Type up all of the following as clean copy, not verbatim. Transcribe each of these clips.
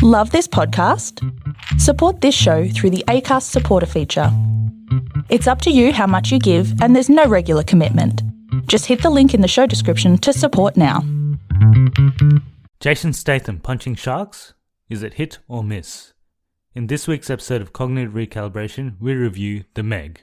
Love this podcast? Support this show through the Acast supporter feature. It's up to you how much you give, and there's no regular commitment. Just hit the link in the show description to support now. Jason Statham punching sharks? Is it hit or miss? In this week's episode of Cognitive Recalibration, we review The Meg.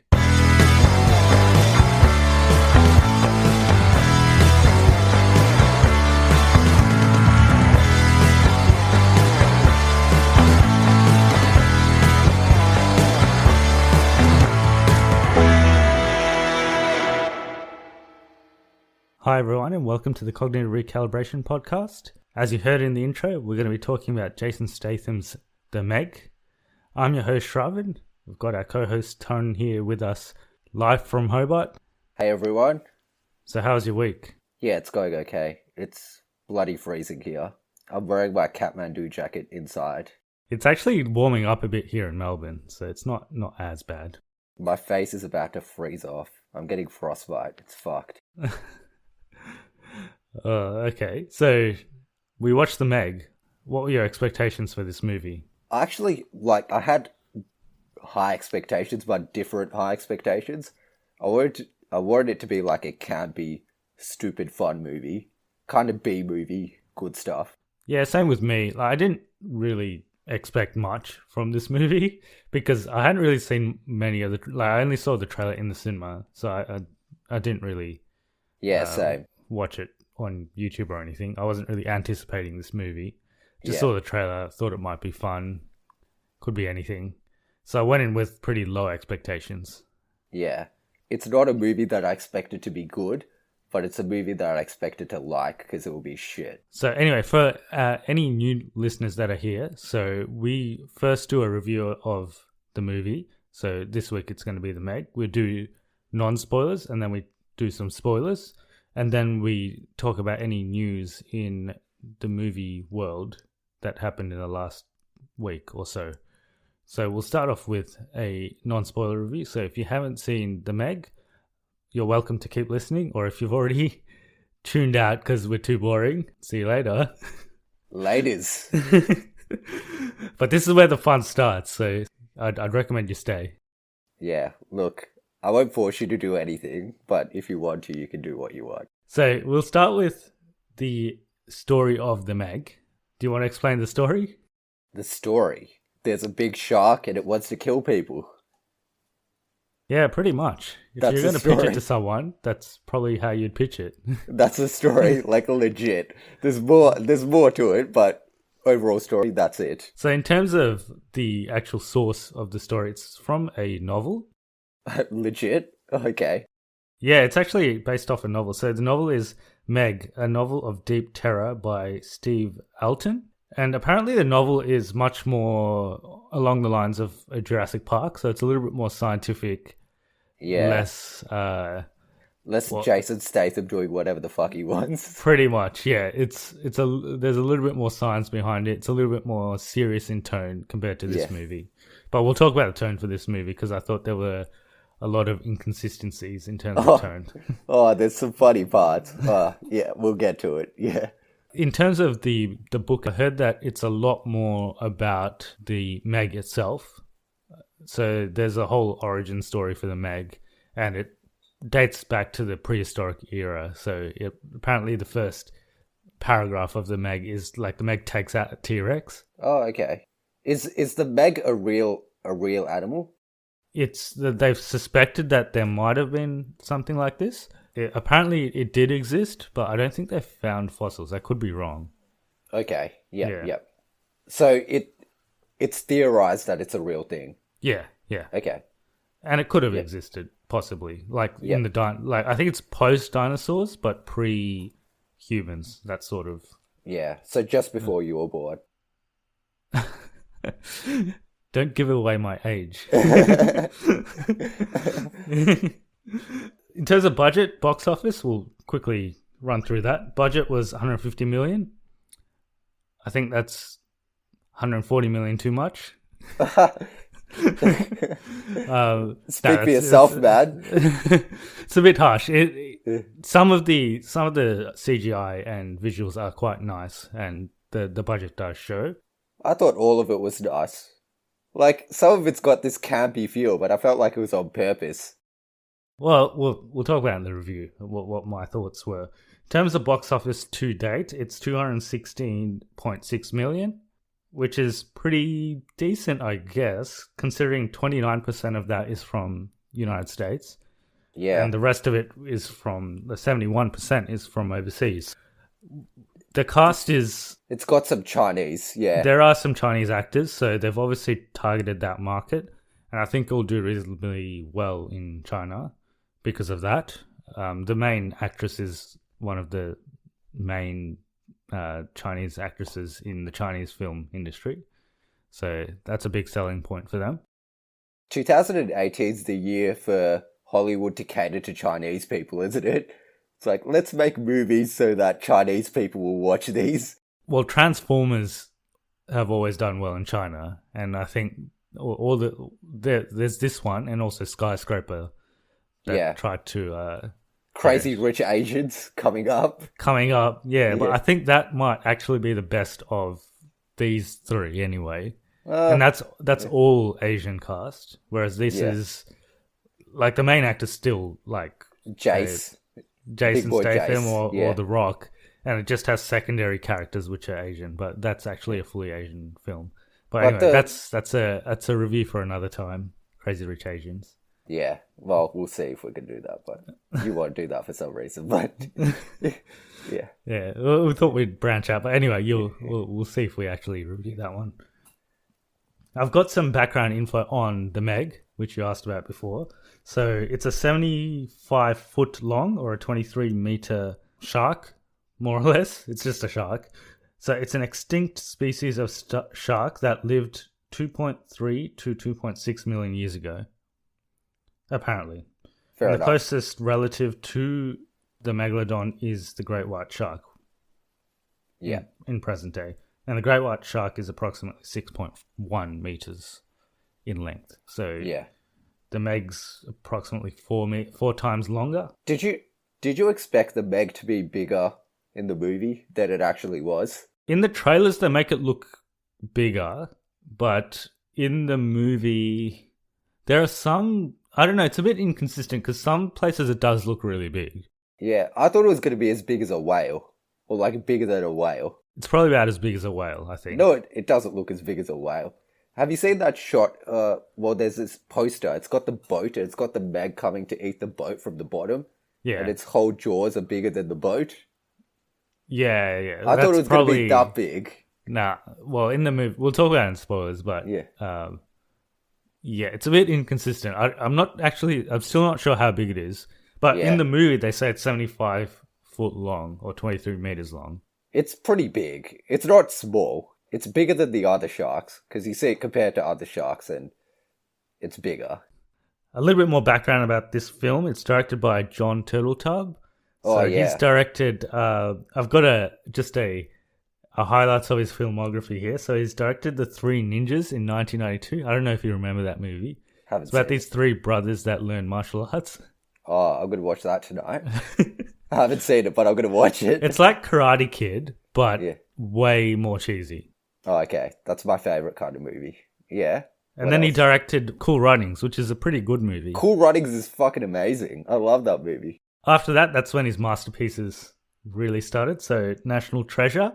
Hi everyone and welcome to the Cognitive Recalibration podcast. As you heard in the intro, we're going to be talking about Jason Statham's The Meg. I'm your host Shravan. We've got our co-host Tone here with us live from Hobart. Hey everyone. So how's your week? Yeah, it's going okay. It's bloody freezing here. I'm wearing my Kathmandu jacket inside. It's actually warming up a bit here in Melbourne, so it's not as bad. My face is about to freeze off. I'm getting frostbite. It's fucked. Okay, so we watched The Meg. What were your expectations for this movie? Actually, I had high expectations, but different high expectations. I wanted it to be like a campy, stupid fun movie. Kind of B-movie, good stuff. Yeah, same with me. I didn't really expect much from this movie because I hadn't really seen many of the... I only saw the trailer in the cinema, so I didn't really... Yeah, same. Watch it on YouTube or anything. I wasn't really anticipating this movie. Just saw the trailer, thought it might be fun. Could be anything. So I went in with pretty low expectations. Yeah. It's not a movie that I expected to be good, but it's a movie that I expected to like because it will be shit. So anyway, for any new listeners that are here, so we first do a review of the movie. So this week it's going to be The Meg. We'll do non-spoilers and then we do some spoilers. And then we talk about any news in the movie world that happened in the last week or so. So we'll start off with a non-spoiler review. So if you haven't seen The Meg, you're welcome to keep listening. Or if you've already tuned out because we're too boring, see you later. Ladies. But this is where the fun starts. So I'd recommend you stay. Yeah, look. I won't force you to do anything, but if you want to, you can do what you want. So we'll start with the story of The Meg. Do you want to explain the story? The story? There's a big shark and it wants to kill people. Yeah, pretty much. If That's you're going to the pitch story. it to someone, that's probably how you'd pitch it. That's the story, like legit. There's more to it, but overall story, that's it. So in terms of the actual source of the story, it's from a novel. Legit? Okay. Yeah, it's actually based off a novel. So the novel is Meg, a novel of deep terror by Steve Alton. And apparently the novel is much more along the lines of a Jurassic Park. So it's a little bit more scientific. Yeah. Less Jason Statham doing whatever the fuck he wants. Pretty much, yeah. There's a little bit more science behind it. It's a little bit more serious in tone compared to this movie. But we'll talk about the tone for this movie because I thought there were a lot of inconsistencies in terms of tone. There's some funny parts. Yeah, we'll get to it. Yeah. In terms of the book, I heard that it's a lot more about the Meg itself. So there's a whole origin story for the Meg, and it dates back to the prehistoric era. So apparently the first paragraph of the Meg is like the Meg takes out a T-Rex. Oh, okay. Is the Meg a real animal? They've suspected that there might have been something like this. Apparently it did exist, but I don't think they've found fossils. I could be wrong. Okay. Yep. So it's theorized that it's a real thing. Yeah. Okay. And it could have existed, possibly. In the I think it's post dinosaurs, but pre humans. That sort of. Yeah. So just before you were born. Don't give away my age. In terms of budget, box office, we'll quickly run through that. Budget was 150 million. I think that's 140 million too much. Speak for yourself, man. It's a bit harsh. Some of the CGI and visuals are quite nice, and the budget does show. I thought all of it was nice. Like, some of it's got this campy feel, but I felt like it was on purpose. Well, we'll talk about in the review what my thoughts were. In terms of box office to date, it's 216.6 million, which is pretty decent, I guess, considering 29% of that is from United States. Yeah. And the rest of it is from, the 71% is from overseas. The cast is... It's got some Chinese, yeah. There are some Chinese actors, so they've obviously targeted that market. And I think it'll do reasonably well in China because of that. The main actress is one of the main Chinese actresses in the Chinese film industry. So that's a big selling point for them. 2018 is the year for Hollywood to cater to Chinese people, isn't it? It's like, let's make movies so that Chinese people will watch these. Well, Transformers have always done well in China, and I think there's this one, and also Skyscraper that tried to... Crazy Rich Asians coming up. Yeah, but I think that might actually be the best of these three anyway. And that's all Asian cast, whereas this is... Like, the main actor's still, like... Jason Statham or The Rock, and it just has secondary characters which are Asian, but that's actually a fully Asian film. But anyway, that's a review for another time. Crazy Rich Asians. Yeah, well, we'll see if we can do that, but you won't do that for some reason. But yeah, we thought we'd branch out, but anyway, we'll see if we actually review that one. I've got some background info on the Meg, which you asked about before. So it's a 75-foot long or a 23-meter shark, more or less. It's just a shark. So it's an extinct species of shark that lived 2.3 to 2.6 million years ago, apparently. Fair enough. The closest relative to the megalodon is the great white shark. Yeah. In present day. And the great white shark is approximately 6.1 meters in length. So the Meg's approximately 4 times longer. Did you expect the Meg to be bigger in the movie than it actually was? In the trailers, they make it look bigger, but in the movie, there are some... I don't know, it's a bit inconsistent because some places it does look really big. Yeah, I thought it was going to be as big as a whale. Or like bigger than a whale. It's probably about as big as a whale, I think. No, it doesn't look as big as a whale. Have you seen that shot? Well, there's this poster. It's got the boat, and it's got the Meg coming to eat the boat from the bottom. Yeah. And its whole jaws are bigger than the boat. Yeah. I thought it was going to be that big. Nah, well, in the movie... We'll talk about it in spoilers, but... Yeah. Yeah, it's a bit inconsistent. I'm still not sure how big it is. But in the movie, they say it's 75 foot long or 23 meters long. It's pretty big. It's not small. It's bigger than the other sharks, because you see it compared to other sharks, and it's bigger. A little bit more background about this film. It's directed by John Turteltaub. So he's directed... I've got a highlights of his filmography here. So he's directed The Three Ninjas in 1992. I don't know if you remember that movie. It's about these three brothers that learn martial arts. Oh, I'm going to watch that tonight. I haven't seen it, but I'm going to watch it. It's like Karate Kid, but way more cheesy. Oh, okay. That's my favourite kind of movie. Yeah. And then he directed Cool Runnings, which is a pretty good movie. Cool Runnings is fucking amazing. I love that movie. After that, that's when his masterpieces really started. So National Treasure,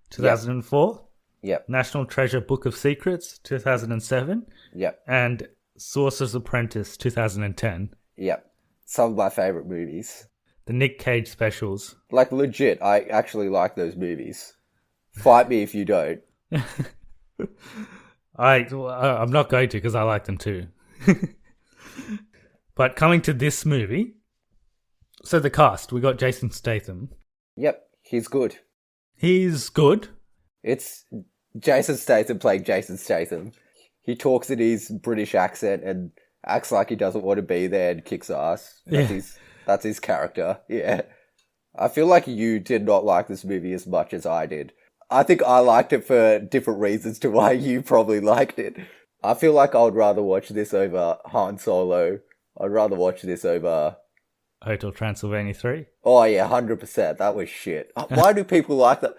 2004. Yep. National Treasure Book of Secrets, 2007. Yep. And Sorcerer's Apprentice, 2010. Yep. Some of my favourite movies. The Nick Cage specials. Like, legit, I actually like those movies. Fight me if you don't. I'm not going to because I like them too. But coming to this movie, so the cast, we got Jason Statham. Yep, he's good. He's good. It's Jason Statham playing Jason Statham. He talks in his British accent and acts like he doesn't want to be there and kicks ass. That's his character. Yeah. I feel like you did not like this movie as much as I did. I think I liked it for different reasons to why you probably liked it. I feel like I would rather watch this over Han Solo. I'd rather watch this over... Hotel Transylvania 3? Oh yeah, 100%. That was shit. Why do people like that?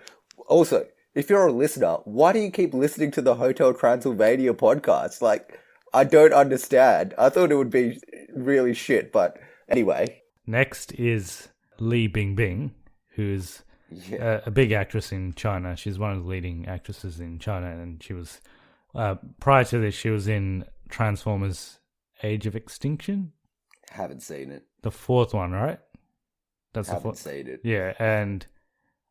Also, if you're a listener, why do you keep listening to the Hotel Transylvania podcast? Like, I don't understand. I thought it would be really shit, but anyway. Next is Li Bingbing, who's a big actress in China. She's one of the leading actresses in China, and she was prior to this, she was in Transformers: Age of Extinction. Haven't seen it. The fourth one, right? That's Haven't seen it. Yeah, and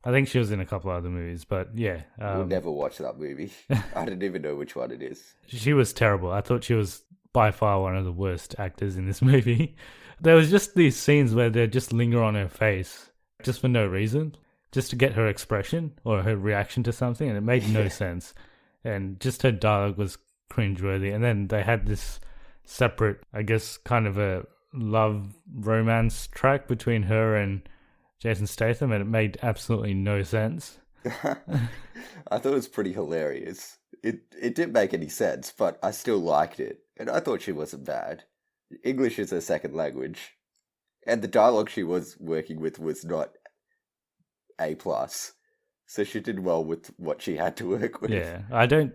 I think she was in a couple other movies, but yeah. We'll never watch that movie. I didn't even know which one it is. She was terrible. I thought she was by far one of the worst actors in this movie. There was just these scenes where they'd just linger on her face, just for no reason, just to get her expression or her reaction to something, and it made no sense. And just her dialogue was cringeworthy. And then they had this separate, I guess, kind of a love romance track between her and Jason Statham, and it made absolutely no sense. I thought it was pretty hilarious. It didn't make any sense, but I still liked it. And I thought she wasn't bad. English is her second language. And the dialogue she was working with was not A+. So she did well with what she had to work with. Yeah, I don't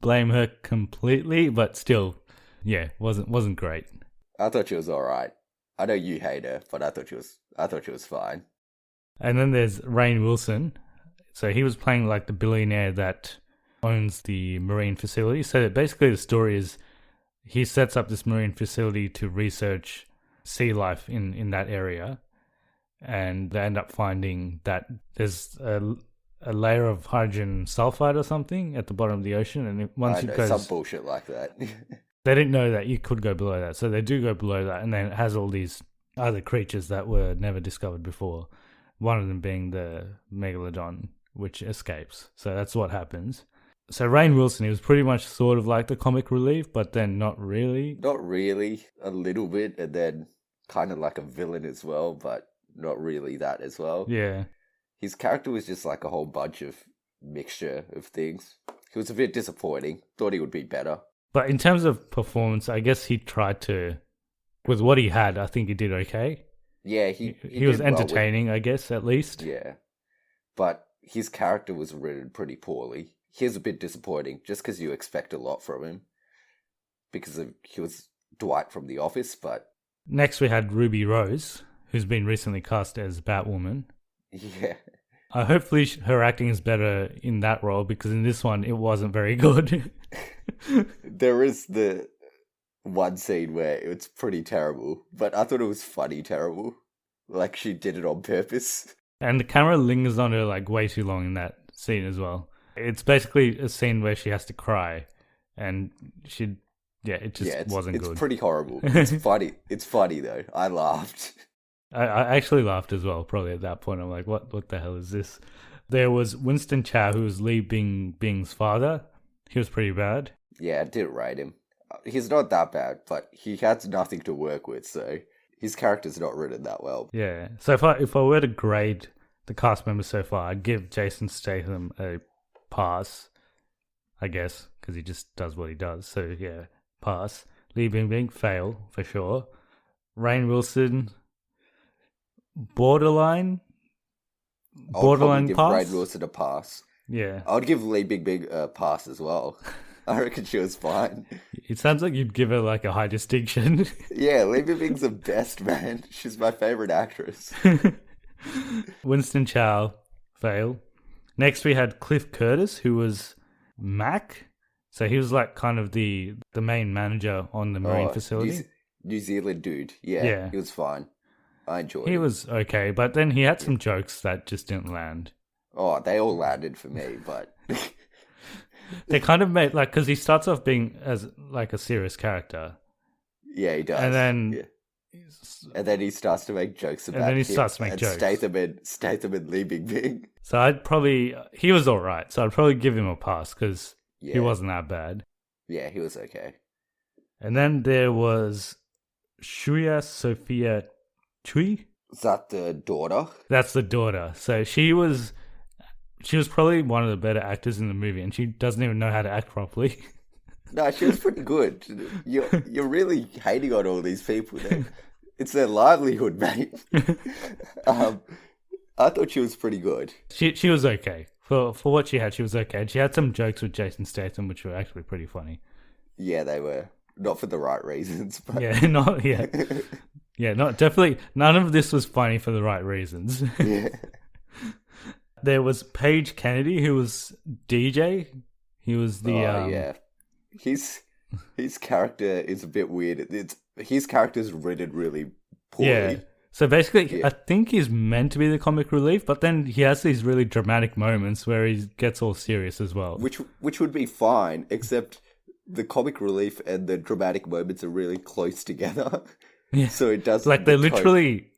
blame her completely, but still, yeah, wasn't great. I thought she was alright. I know you hate her, but I thought she was fine. And then there's Rainn Wilson. So he was playing like the billionaire that owns the marine facility. So basically the story is he sets up this marine facility to research sea life in that area. And they end up finding that there's a layer of hydrogen sulfide or something at the bottom of the ocean. And once it goes... some bullshit like that. They didn't know that you could go below that. So they do go below that. And then it has all these other creatures that were never discovered before. One of them being the megalodon, which escapes. So that's what happens. So Rainn Wilson, he was pretty much sort of like the comic relief, but then not really. Not really. A little bit. And then kind of like a villain as well, but not really that as well. Yeah. His character was just like a whole bunch of mixture of things. He was a bit disappointing. Thought he would be better. But in terms of performance, I guess he tried to, with what he had, I think he did okay. Yeah, he was entertaining, I guess, at least. Yeah. But his character was written pretty poorly. He was a bit disappointing, just because you expect a lot from him. Because he was Dwight from The Office, but... Next we had Ruby Rose, who's been recently cast as Batwoman. Yeah. Hopefully her acting is better in that role, because in this one it wasn't very good. There is the one scene where it's pretty terrible, but I thought it was funny terrible. Like she did it on purpose. And the camera lingers on her like way too long in that scene as well. It's basically a scene where she has to cry, and it just wasn't good. It's pretty horrible. It's funny. It's funny though. I laughed. I actually laughed as well, probably at that point. I'm like, what the hell is this? There was Winston Chow, who was Li Bingbing's father. He was pretty bad. Yeah, I didn't rate him. He's not that bad, but he had nothing to work with, so his character's not written that well. Yeah. So if I were to grade the cast members so far, I'd give Jason Statham a pass, I guess, because he just does what he does. So yeah, pass. Li Bingbing, fail for sure. Rainn Wilson, borderline I'll probably give pass. Rainn Wilson a pass. Yeah. I would give Li Bingbing a pass as well. I reckon she was fine. It sounds like you'd give her like a high distinction. Yeah, Li Bingbing's the best, man. She's my favorite actress. Winston Chow, fail. Next we had Cliff Curtis, who was Mac. So he was like kind of the main manager on the marine facility. New Zealand dude. Yeah, he was fine. I enjoyed it. He was okay, but then he had some jokes that just didn't land. Oh, they all landed for me, but... They kind of made, like, because he starts off being as, like, a serious character. Yeah, he does. And then... Yeah. And then he starts to make jokes about Statham and Li Bingbing. So he was alright, so I'd probably give him a pass, because he wasn't that bad. Yeah, he was okay. And then there was Shuya Sophia Chui. Is that the daughter? That's the daughter. So she was probably one of the better actors in the movie, and she doesn't even know how to act properly. No, she was pretty good. You're really hating on all these people. It's their livelihood, mate. I thought she was pretty good. She was okay For what she had, she was okay. She had some jokes with Jason Statham, which were actually pretty funny. Yeah, they were. Not for the right reasons, but... Not definitely. None of this was funny for the right reasons. Yeah. There was Paige Kennedy, who was DJ. He was the... yeah. His character is a bit weird. His character's written really poorly. Yeah. So basically, I think he's meant to be the comic relief, but then he has these really dramatic moments where he gets all serious as well. Which would be fine, except the comic relief and the dramatic moments are really close together. Yeah. So it does... Like, they're literally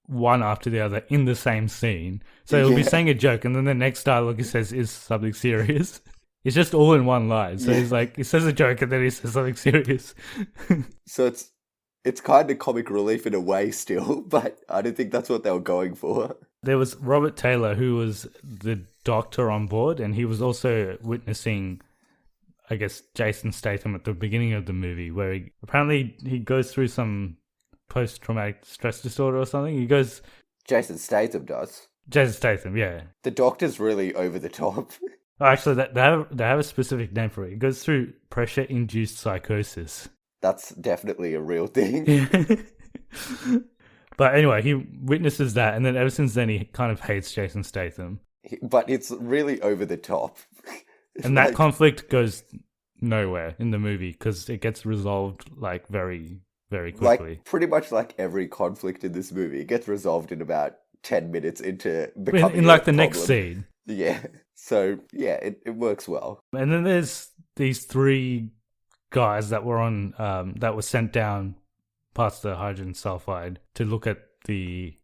one after the other in the same scene. So he'll be saying a joke, and then the next dialogue he says is something serious. It's just all in one line. So he's like, he says a joke, and then he says something serious. So it's kind of comic relief in a way still, but I don't think that's what they were going for. There was Robert Taylor, who was the doctor on board, and he was also witnessing, I guess, Jason Statham at the beginning of the movie, where he goes through some post-traumatic stress disorder or something. Jason Statham does. Jason Statham, yeah. The doctor's really over the top. Oh, actually, they have a specific name for it. It goes through pressure-induced psychosis. That's definitely a real thing. But anyway, he witnesses that, and then ever since then, he kind of hates Jason Statham. But it's really over the top. And that conflict goes nowhere in the movie because it gets resolved like very, very quickly. Like pretty much like every conflict in this movie, it gets resolved in about 10 minutes into becoming in like the next scene. Yeah. So yeah, it works well. And then there's these three guys that were on that were sent down past the hydrogen sulfide to look at the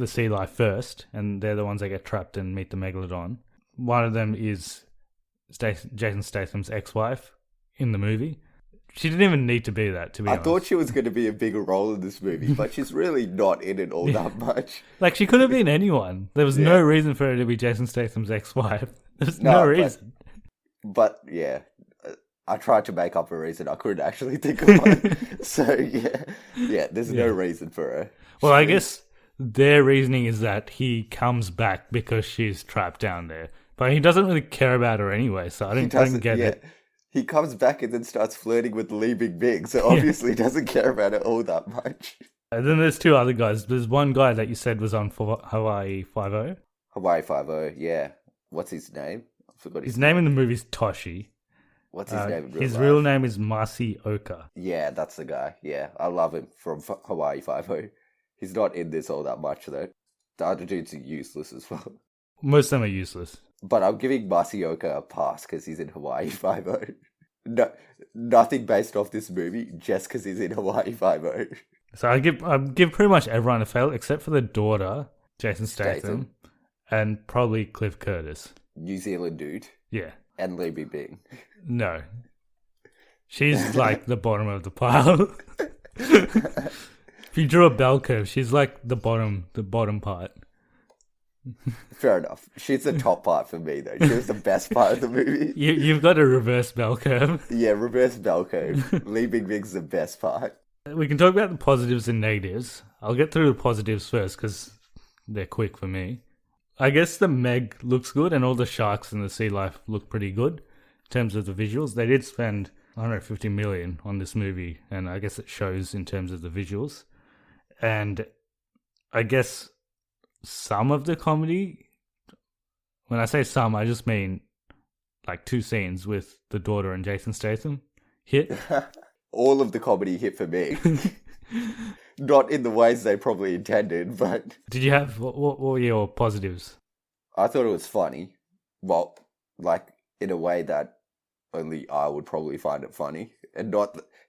sea life first, and they're the ones that get trapped and meet the megalodon. One of them is Jason Statham's ex-wife in the movie. She didn't even need to be that, to be honest. I thought she was going to be a bigger role in this movie, but she's really not in it all that much. Like, she could have been anyone. There was no reason for her to be Jason Statham's ex-wife. There's no reason. But yeah, I tried to make up a reason. I couldn't actually think of one. So yeah, there's no reason for her. Well, I guess their reasoning is that he comes back because she's trapped down there. But he doesn't really care about her anyway, so I didn't get it. He comes back and then starts flirting with Lee Big Big, so obviously doesn't care about it all that much. And then there's two other guys. There's one guy that you said was on Hawaii 5-0. Hawaii 5-0, yeah. What's his name? I forgot his name in the movie is Toshi. What's his name in real His life? real name is Masi Oka. Yeah, that's the guy. Yeah, I love him from Hawaii 5-0. He's not in this all that much, though. The other dudes are useless as well. Most of them are useless. But I'm giving Masioka a pass because he's in Hawaii 5-0. No, nothing based off this movie, just because he's in Hawaii 5-0. So I give pretty much everyone a fail, except for the daughter, Jason Statham, and probably Cliff Curtis. New Zealand dude. Yeah. And Lee Bing Bing. No. She's like the bottom of the pile. If you drew a bell curve, she's like the bottom part. Fair enough. She's the top part for me, though. She was the best part of the movie. You've got a reverse bell curve. Yeah, reverse bell curve. Lee Bing Bing's the best part. We can talk about the positives and negatives. I'll get through the positives first because they're quick for me. I guess the Meg looks good and all the sharks and the sea life look pretty good in terms of the visuals. They did spend, I don't know, 50 million on this movie, and I guess it shows in terms of the visuals. And I guess some of the comedy, when I say some, I just mean like two scenes with the daughter and Jason Statham hit. All of the comedy hit for me. Not in the ways they probably intended, but... Did you have... What were your positives? I thought it was funny. Well, like, in a way that only I would probably find it funny. And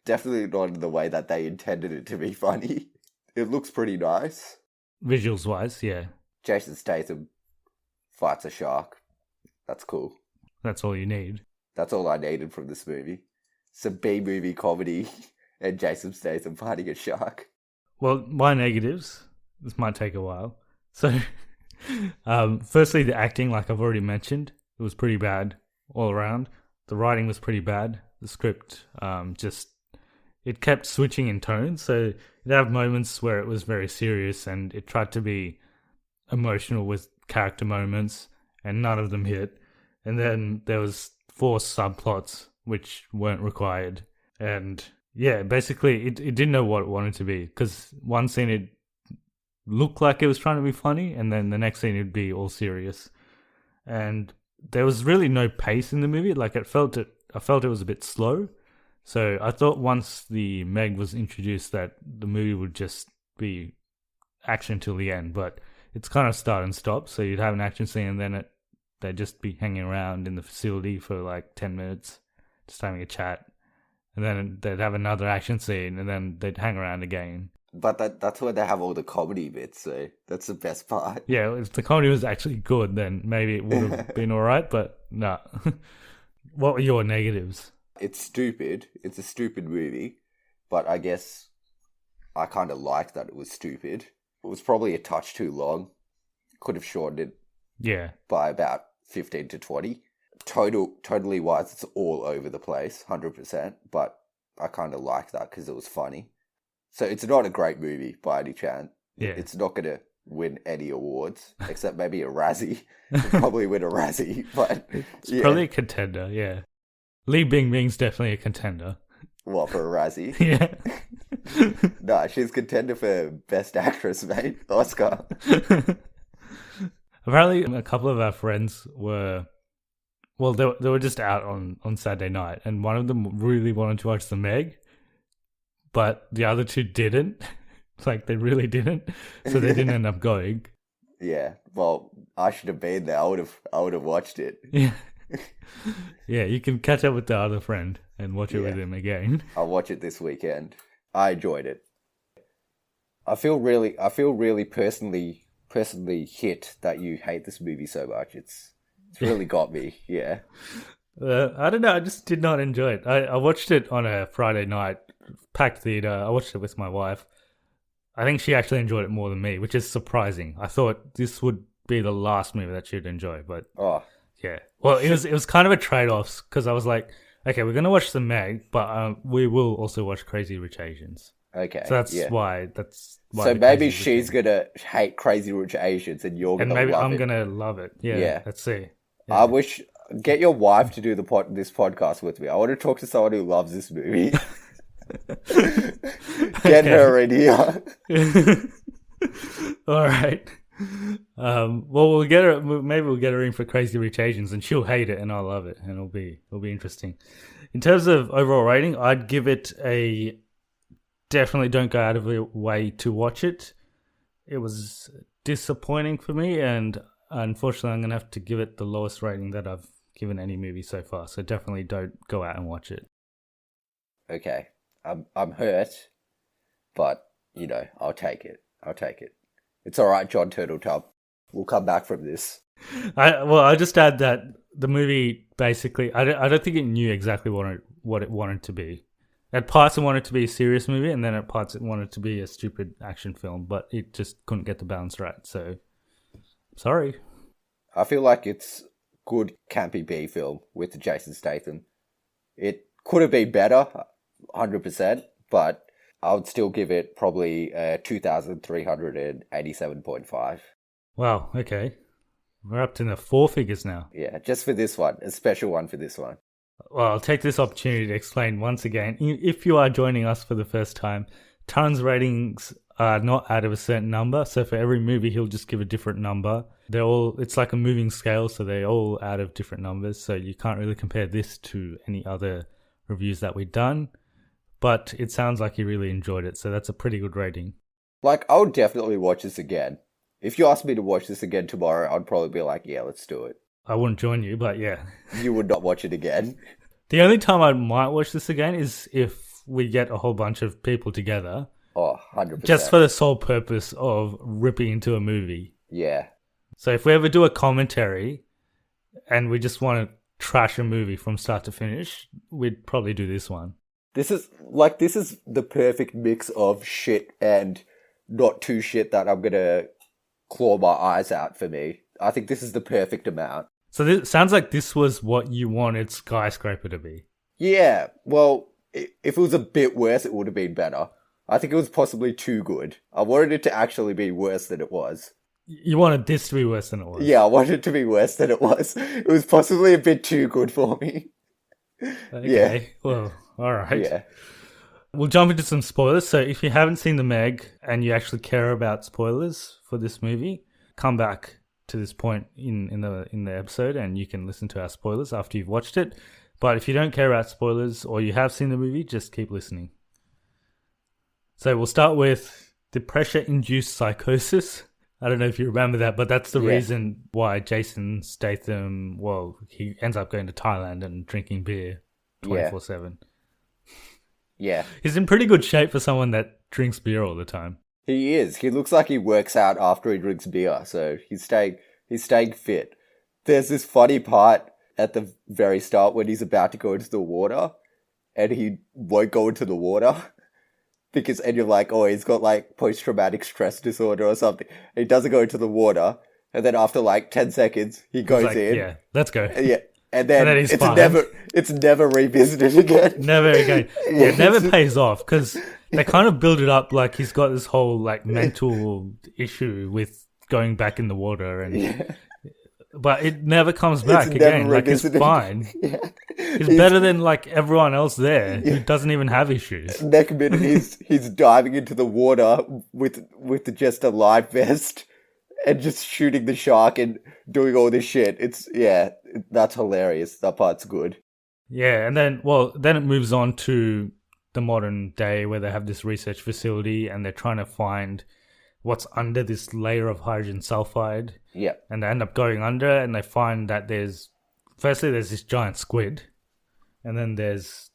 definitely not in the way that they intended it to be funny. It looks pretty nice. Visuals-wise, yeah. Jason Statham fights a shark. That's cool. That's all you need. That's all I needed from this movie. Some B-movie comedy and Jason Statham fighting a shark. Well, my negatives, this might take a while. So, firstly, the acting, like I've already mentioned, it was pretty bad all around. The writing was pretty bad. The script, it kept switching in tone. So, it'd have moments where it was very serious and it tried to be emotional with character moments, and none of them hit. and then there was 4 subplots which weren't required. And yeah, basically it didn't know what it wanted to be, because one scene it looked like it was trying to be funny, and then the next scene it'd be all serious. And there was really no pace in the movie. Like I felt it was a bit slow. So I thought once the Meg was introduced that the movie would just be action till the end, but it's kind of start and stop. So you'd have an action scene, and then they'd just be hanging around in the facility for like 10 minutes, just having a chat. And then they'd have another action scene, and then they'd hang around again. But that's where they have all the comedy bits, so that's the best part. Yeah, if the comedy was actually good, then maybe it would have been alright, but no. What were your negatives? It's stupid. It's a stupid movie, but I guess I kind of like that it was stupid. It was probably a touch too long. Could have shortened it by about 15 to 20. Totally wise, it's all over the place, 100%, but I kind of like that because it was funny. So it's not a great movie by any chance. Yeah. It's not going to win any awards, except maybe a Razzie. It'll probably win a Razzie, but it's probably a contender, yeah. Li Bingbing's definitely a contender. What, for a Razzie? Yeah. No, she's contender for Best Actress, mate. Oscar. Apparently, a couple of our friends were... Well, they were just out on Saturday night, and one of them really wanted to watch The Meg, but the other two didn't. Like, they really didn't. So they didn't end up going. Yeah, well, I should have been there. I would have watched it. Yeah. Yeah, you can catch up with the other friend and watch it with him again. I'll watch it this weekend. I enjoyed it. I feel really personally hit that you hate this movie so much. It's really got me. Yeah. I don't know. I just did not enjoy it. I watched it on a Friday night, packed theater. I watched it with my wife. I think she actually enjoyed it more than me, which is surprising. I thought this would be the last movie that she'd enjoy, but yeah. Well, it was kind of a trade-off, because I was like, okay, we're gonna watch The Meg, but we will also watch Crazy Rich Asians. Okay, so that's why. So maybe she's gonna hate Crazy Rich Asians, and you're gonna maybe love I'm it. gonna love it. Yeah. Let's see. Yeah. Get your wife to do this podcast with me. I want to talk to someone who loves this movie. Get her in here. All right. Well, we'll get her. Maybe we'll get her in for Crazy Rich Asians, and she'll hate it, and I'll love it, and it'll be interesting. In terms of overall rating, I'd give it a definitely don't go out of your way to watch it. It was disappointing for me, and unfortunately, I'm gonna have to give it the lowest rating that I've given any movie so far. So definitely don't go out and watch it. Okay, I'm hurt, but I'll take it. It's all right, John Turtletub. We'll come back from this. I'll just add that the movie basically, I don't think it knew exactly what it wanted to be. At parts, it wanted to be a serious movie, and then at parts, it wanted to be a stupid action film, but it just couldn't get the balance right. So, sorry. I feel like it's good campy B film with Jason Statham. It could have been better, 100%, but I would still give it probably 2,387.5. Wow, okay. We're up to the 4 figures now. Yeah, just for this one. A special one for this one. Well, I'll take this opportunity to explain once again. If you are joining us for the first time, Taran's ratings are not out of a certain number. So for every movie, he'll just give a different number. It's like a moving scale, so they're all out of different numbers. So you can't really compare this to any other reviews that we've done. But it sounds like you really enjoyed it, so that's a pretty good rating. Like, I would definitely watch this again. If you asked me to watch this again tomorrow, I'd probably be like, yeah, let's do it. I wouldn't join you, but yeah. You would not watch it again. The only time I might watch this again is if we get a whole bunch of people together. Oh, 100%. Just for the sole purpose of ripping into a movie. Yeah. So if we ever do a commentary and we just want to trash a movie from start to finish, we'd probably do this one. This is the perfect mix of shit and not too shit that I'm going to claw my eyes out for me. I think this is the perfect amount. So this sounds like this was what you wanted Skyscraper to be. Yeah, well, if it was a bit worse, it would have been better. I think it was possibly too good. I wanted it to actually be worse than it was. You wanted this to be worse than it was. Yeah, I wanted it to be worse than it was. It was possibly a bit too good for me. Okay. Well, all right. Yeah. We'll jump into some spoilers. So if you haven't seen The Meg and you actually care about spoilers for this movie, come back to this point in the episode and you can listen to our spoilers after you've watched it. But if you don't care about spoilers or you have seen the movie, just keep listening. So we'll start with the pressure-induced psychosis. I don't know if you remember that, but that's the reason why Jason Statham, well, he ends up going to Thailand and drinking beer 24/7. Yeah. He's in pretty good shape for someone that drinks beer all the time. He is. He looks like he works out after he drinks beer, so he's staying fit. There's this funny part at the very start when he's about to go into the water, and he won't go into the water. And you're like, oh, he's got like post-traumatic stress disorder or something. And he doesn't go into the water, and then after like 10 seconds, he goes like, in. Yeah, let's go. Yeah. And then he's it's fine. never revisited again. Never again. It never pays off because they kind of build it up like he's got this whole like mental issue with going back in the water, and but it never comes back again. Like he's fine. Yeah. He's better than like everyone else there who doesn't even have issues. Next minute, he's diving into the water with just a life vest and just shooting the shark and doing all this shit. That's hilarious. That part's good. Yeah, and then it moves on to the modern day where they have this research facility and they're trying to find what's under this layer of hydrogen sulfide. Yeah. And they end up going under and they find that there's this giant squid, and then there's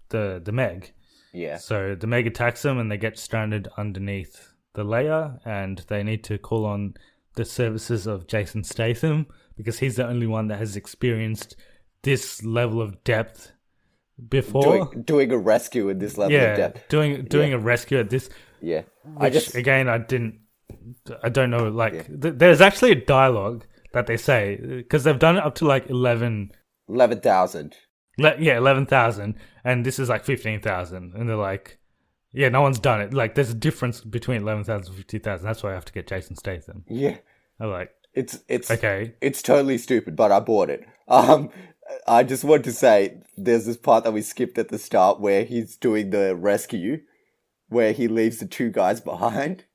the Meg. Yeah. So the Meg attacks them and they get stranded underneath the layer, and they need to call on the services of Jason Statham because he's the only one that has experienced this level of depth before. Doing a rescue in this level of depth. Doing a rescue at this. Yeah. I don't know, like, there's actually a dialogue that they say, because they've done it up to like 11,000. 11,000, and this is like 15,000, and they're like, yeah, no one's done it. Like, there's a difference between 11,000 and 15,000. That's why I have to get Jason Statham. Yeah. I'm like, it's okay. It's totally stupid, but I bought it. I just want to say, there's this part that we skipped at the start where he's doing the rescue, where he leaves the two guys behind.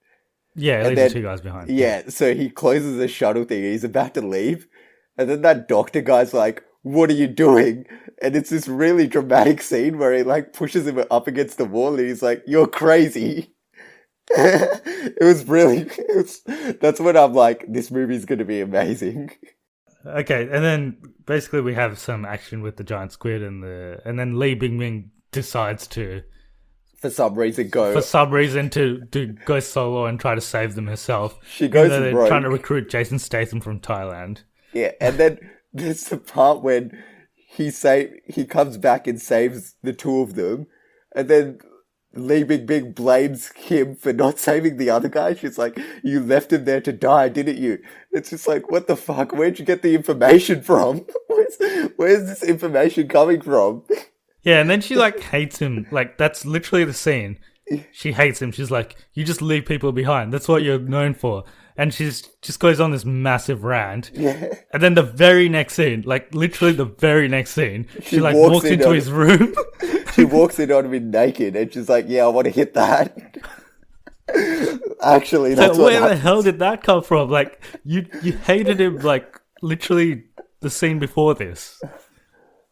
Yeah, leaves the two guys behind. Yeah, so he closes the shuttle thing and he's about to leave. And then that doctor guy's like, what are you doing? And it's this really dramatic scene where he like pushes him up against the wall and he's like, you're crazy. That's when I'm like, this movie's going to be amazing. Okay, and then basically we have some action with the giant squid and then Li Bingming decides to for some reason to go solo and try to save them herself. She goes rogue. They're trying to recruit Jason Statham from Thailand. Yeah, and then there's the part when he comes back and saves the two of them, and then Li Bingbing blames him for not saving the other guy. She's like, you left him there to die, didn't you? It's just like, what the fuck? Where'd you get the information from? Where's this information coming from? Yeah, and then she like hates him. Like, that's literally the scene. She hates him. She's like, you just leave people behind. That's what you're known for. And she's just goes on this massive rant. Yeah. And then the very next scene, like literally the very next scene, she like walks into his room. She walks in on him naked and she's like, yeah, I want to hit that. Actually, that's so what where happens. the hell did that come from? Like, you hated him like literally the scene before this.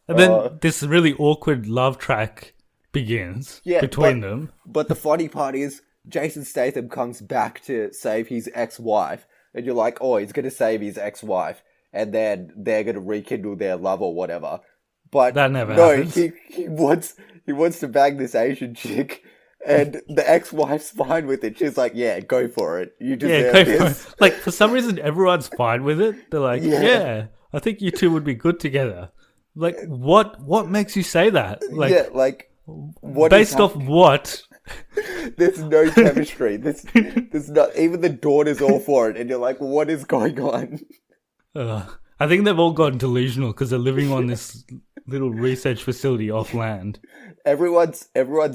And then this really awkward love track begins between them. But the funny part is, Jason Statham comes back to save his ex-wife, and you're like, oh, he's going to save his ex-wife, and then they're going to rekindle their love or whatever. But that never happens. he wants to bang this Asian chick, and the ex-wife's fine with it. She's like, yeah, go for it. You deserve this. For it. Like, for some reason, everyone's fine with it. They're like, yeah, I think you two would be good together. Like, what makes you say that? Like, yeah, like, what based off what? There's no chemistry. There's not, even the daughter's all for it, and you're like, what is going on? I think they've all gotten delusional because they're living on this little research facility off land. Everyone's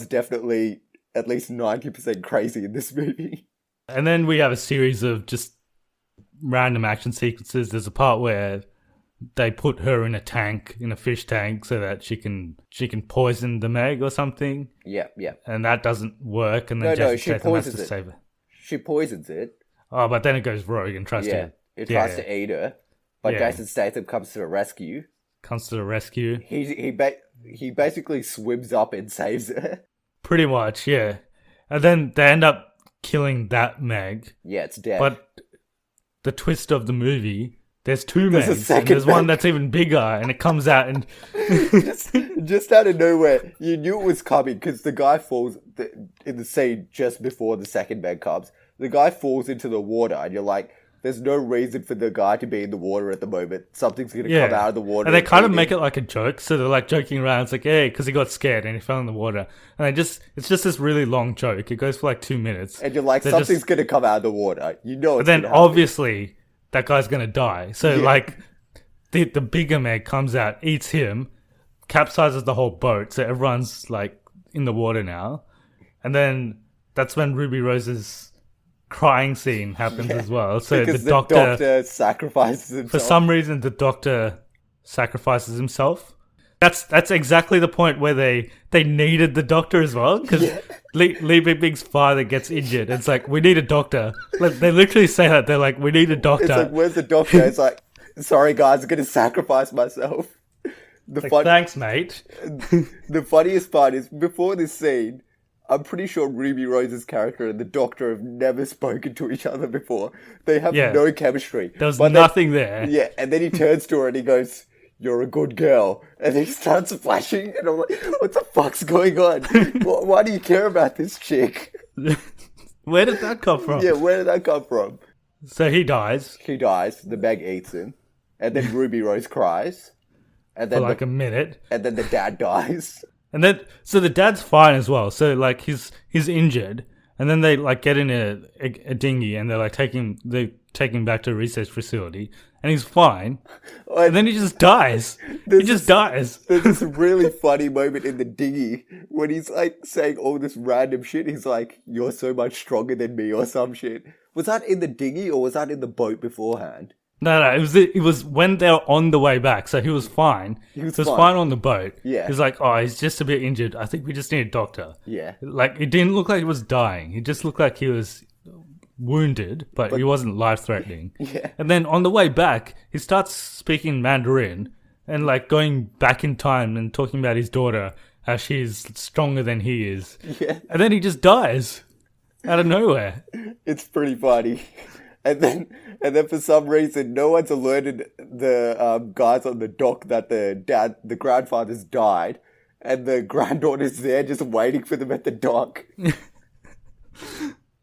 definitely at least 90% crazy in this movie. And then we have a series of just random action sequences. There's a part where they put her in a fish tank, so that she can poison the Meg or something. Yeah. And that doesn't work. And then No, Jason she Statham has poisons to it. save her. She poisons it. Oh, but then it goes rogue and tries to. It tries to eat her, but Yeah. Jason Statham comes to the rescue. He basically swims up and saves her. Pretty much, yeah. And then they end up killing that Meg. Yeah, it's dead. But the twist of the movie, there's two There's a Megs. second And there's one Meg. that's even bigger, and it comes out and just out of nowhere, you knew it was coming because the guy falls in the scene just before the second Meg comes. The guy falls into the water, and you're like, there's no reason for the guy to be in the water at the moment. Something's going to come out of the water. And they kind of eat make him. it like a joke. So they're like joking around. It's like, hey, because he got scared and he fell in the water. And it's just this really long joke. It goes for like 2 minutes. And you're like, They're something's going to come out of the water. You know But it's then gonna happen. obviously that guy's going to die. So like the bigger Meg comes out, eats him, capsizes the whole boat. So everyone's like in the water now. And then that's when Ruby Rose's crying scene happens as well. So because the doctor sacrifices himself. for some reason, the doctor sacrifices himself. That's exactly the point where they needed the doctor as well, because Lee Big Big's father gets injured. It's like, we need a doctor. Like, they literally say that. They're like, we need a doctor. It's like, where's the doctor? It's like, sorry guys, I'm going to sacrifice myself. Thanks, mate. The funniest part is, before this scene, I'm pretty sure Ruby Rose's character and the Doctor have never spoken to each other before. They have no chemistry. There was nothing there. Yeah, and then he turns to her and he goes, "You're a good girl." And then he starts flashing, and I'm like, what the fuck's going on? Why do you care about this chick? Where did that come from? Yeah, where did that come from? So he dies He dies, the Meg eats him, and then Ruby Rose cries. And for then like a minute. And then the dad dies. And then, so the dad's fine as well. So like he's injured, and then they like get in a dinghy, and they're like taking him back to a research facility, and he's fine. And then he just dies. Dies. There's this really funny moment in the dinghy when he's like saying all this random shit. He's like, "You're so much stronger than me," or some shit. Was that in the dinghy or was that in the boat beforehand? No, it was when they were on the way back, so he was fine. He was fine on the boat. Yeah. He was like, oh, he's just a bit injured. I think we just need a doctor. Yeah. Like, it didn't look like he was dying. It just looked like he was wounded, but he wasn't life-threatening. Yeah. And then on the way back, he starts speaking Mandarin and, like, going back in time and talking about his daughter, how she's stronger than he is. Yeah. And then he just dies out of nowhere. It's pretty funny. And then for some reason, no one's alerted the guys on the dock that the grandfather's died, and the granddaughter's there just waiting for them at the dock.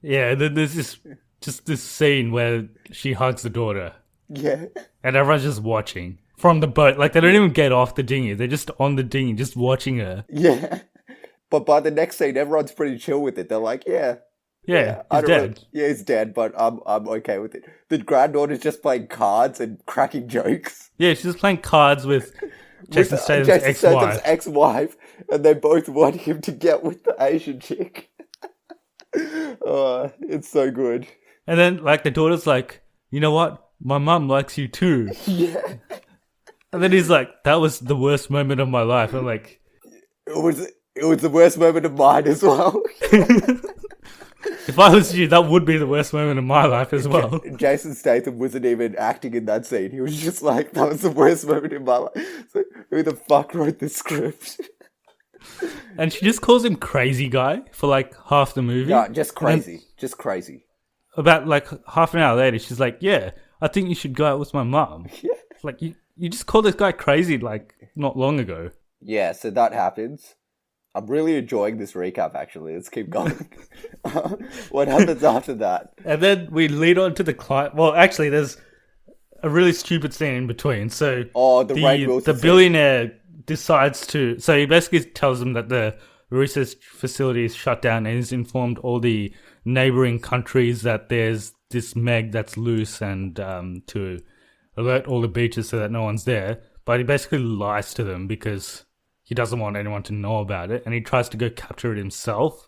Yeah, then there's this scene where she hugs the daughter, Yeah. and everyone's just watching from the boat. Like, they don't even get off the dinghy; they're just on the dinghy, just watching her. Yeah. But by the next scene, everyone's pretty chill with it. They're like, yeah, He's dead. he's dead, but I'm okay with it. The granddaughter's just playing cards and cracking jokes. Yeah, she's just playing cards with Jason Statham's Statham's ex-wife. ex-wife, and they both want him to get with the Asian chick. Oh, it's so good. And then, like, the daughter's like, you know what? My mum likes you too. Yeah. And then he's like, that was the worst moment of my life. I'm like, It was the worst moment of mine as well. if I was you, that would be the worst moment of my life as well. Jason Statham wasn't even acting in that scene. He was just like, that was the worst moment in my life. It's like, who the fuck wrote this script? And she just calls him crazy guy for like half the movie. Yeah, just crazy. And Just crazy. about like half an hour later, she's like, yeah, I think you should go out with my mum. Yeah. Like, you just called this guy crazy like not long ago. Yeah, so that happens. I'm really enjoying this recap, actually. Let's keep going. What happens after that? And then we lead on to the client. Well, actually, there's a really stupid scene in between. So, The Ray Wilson the scene. billionaire decides to. So he basically tells them that the research facility is shut down, and he's informed all the neighboring countries that there's this Meg that's loose, and to alert all the beaches so that no one's there. But he basically lies to them because he doesn't want anyone to know about it, and he tries to go capture it himself.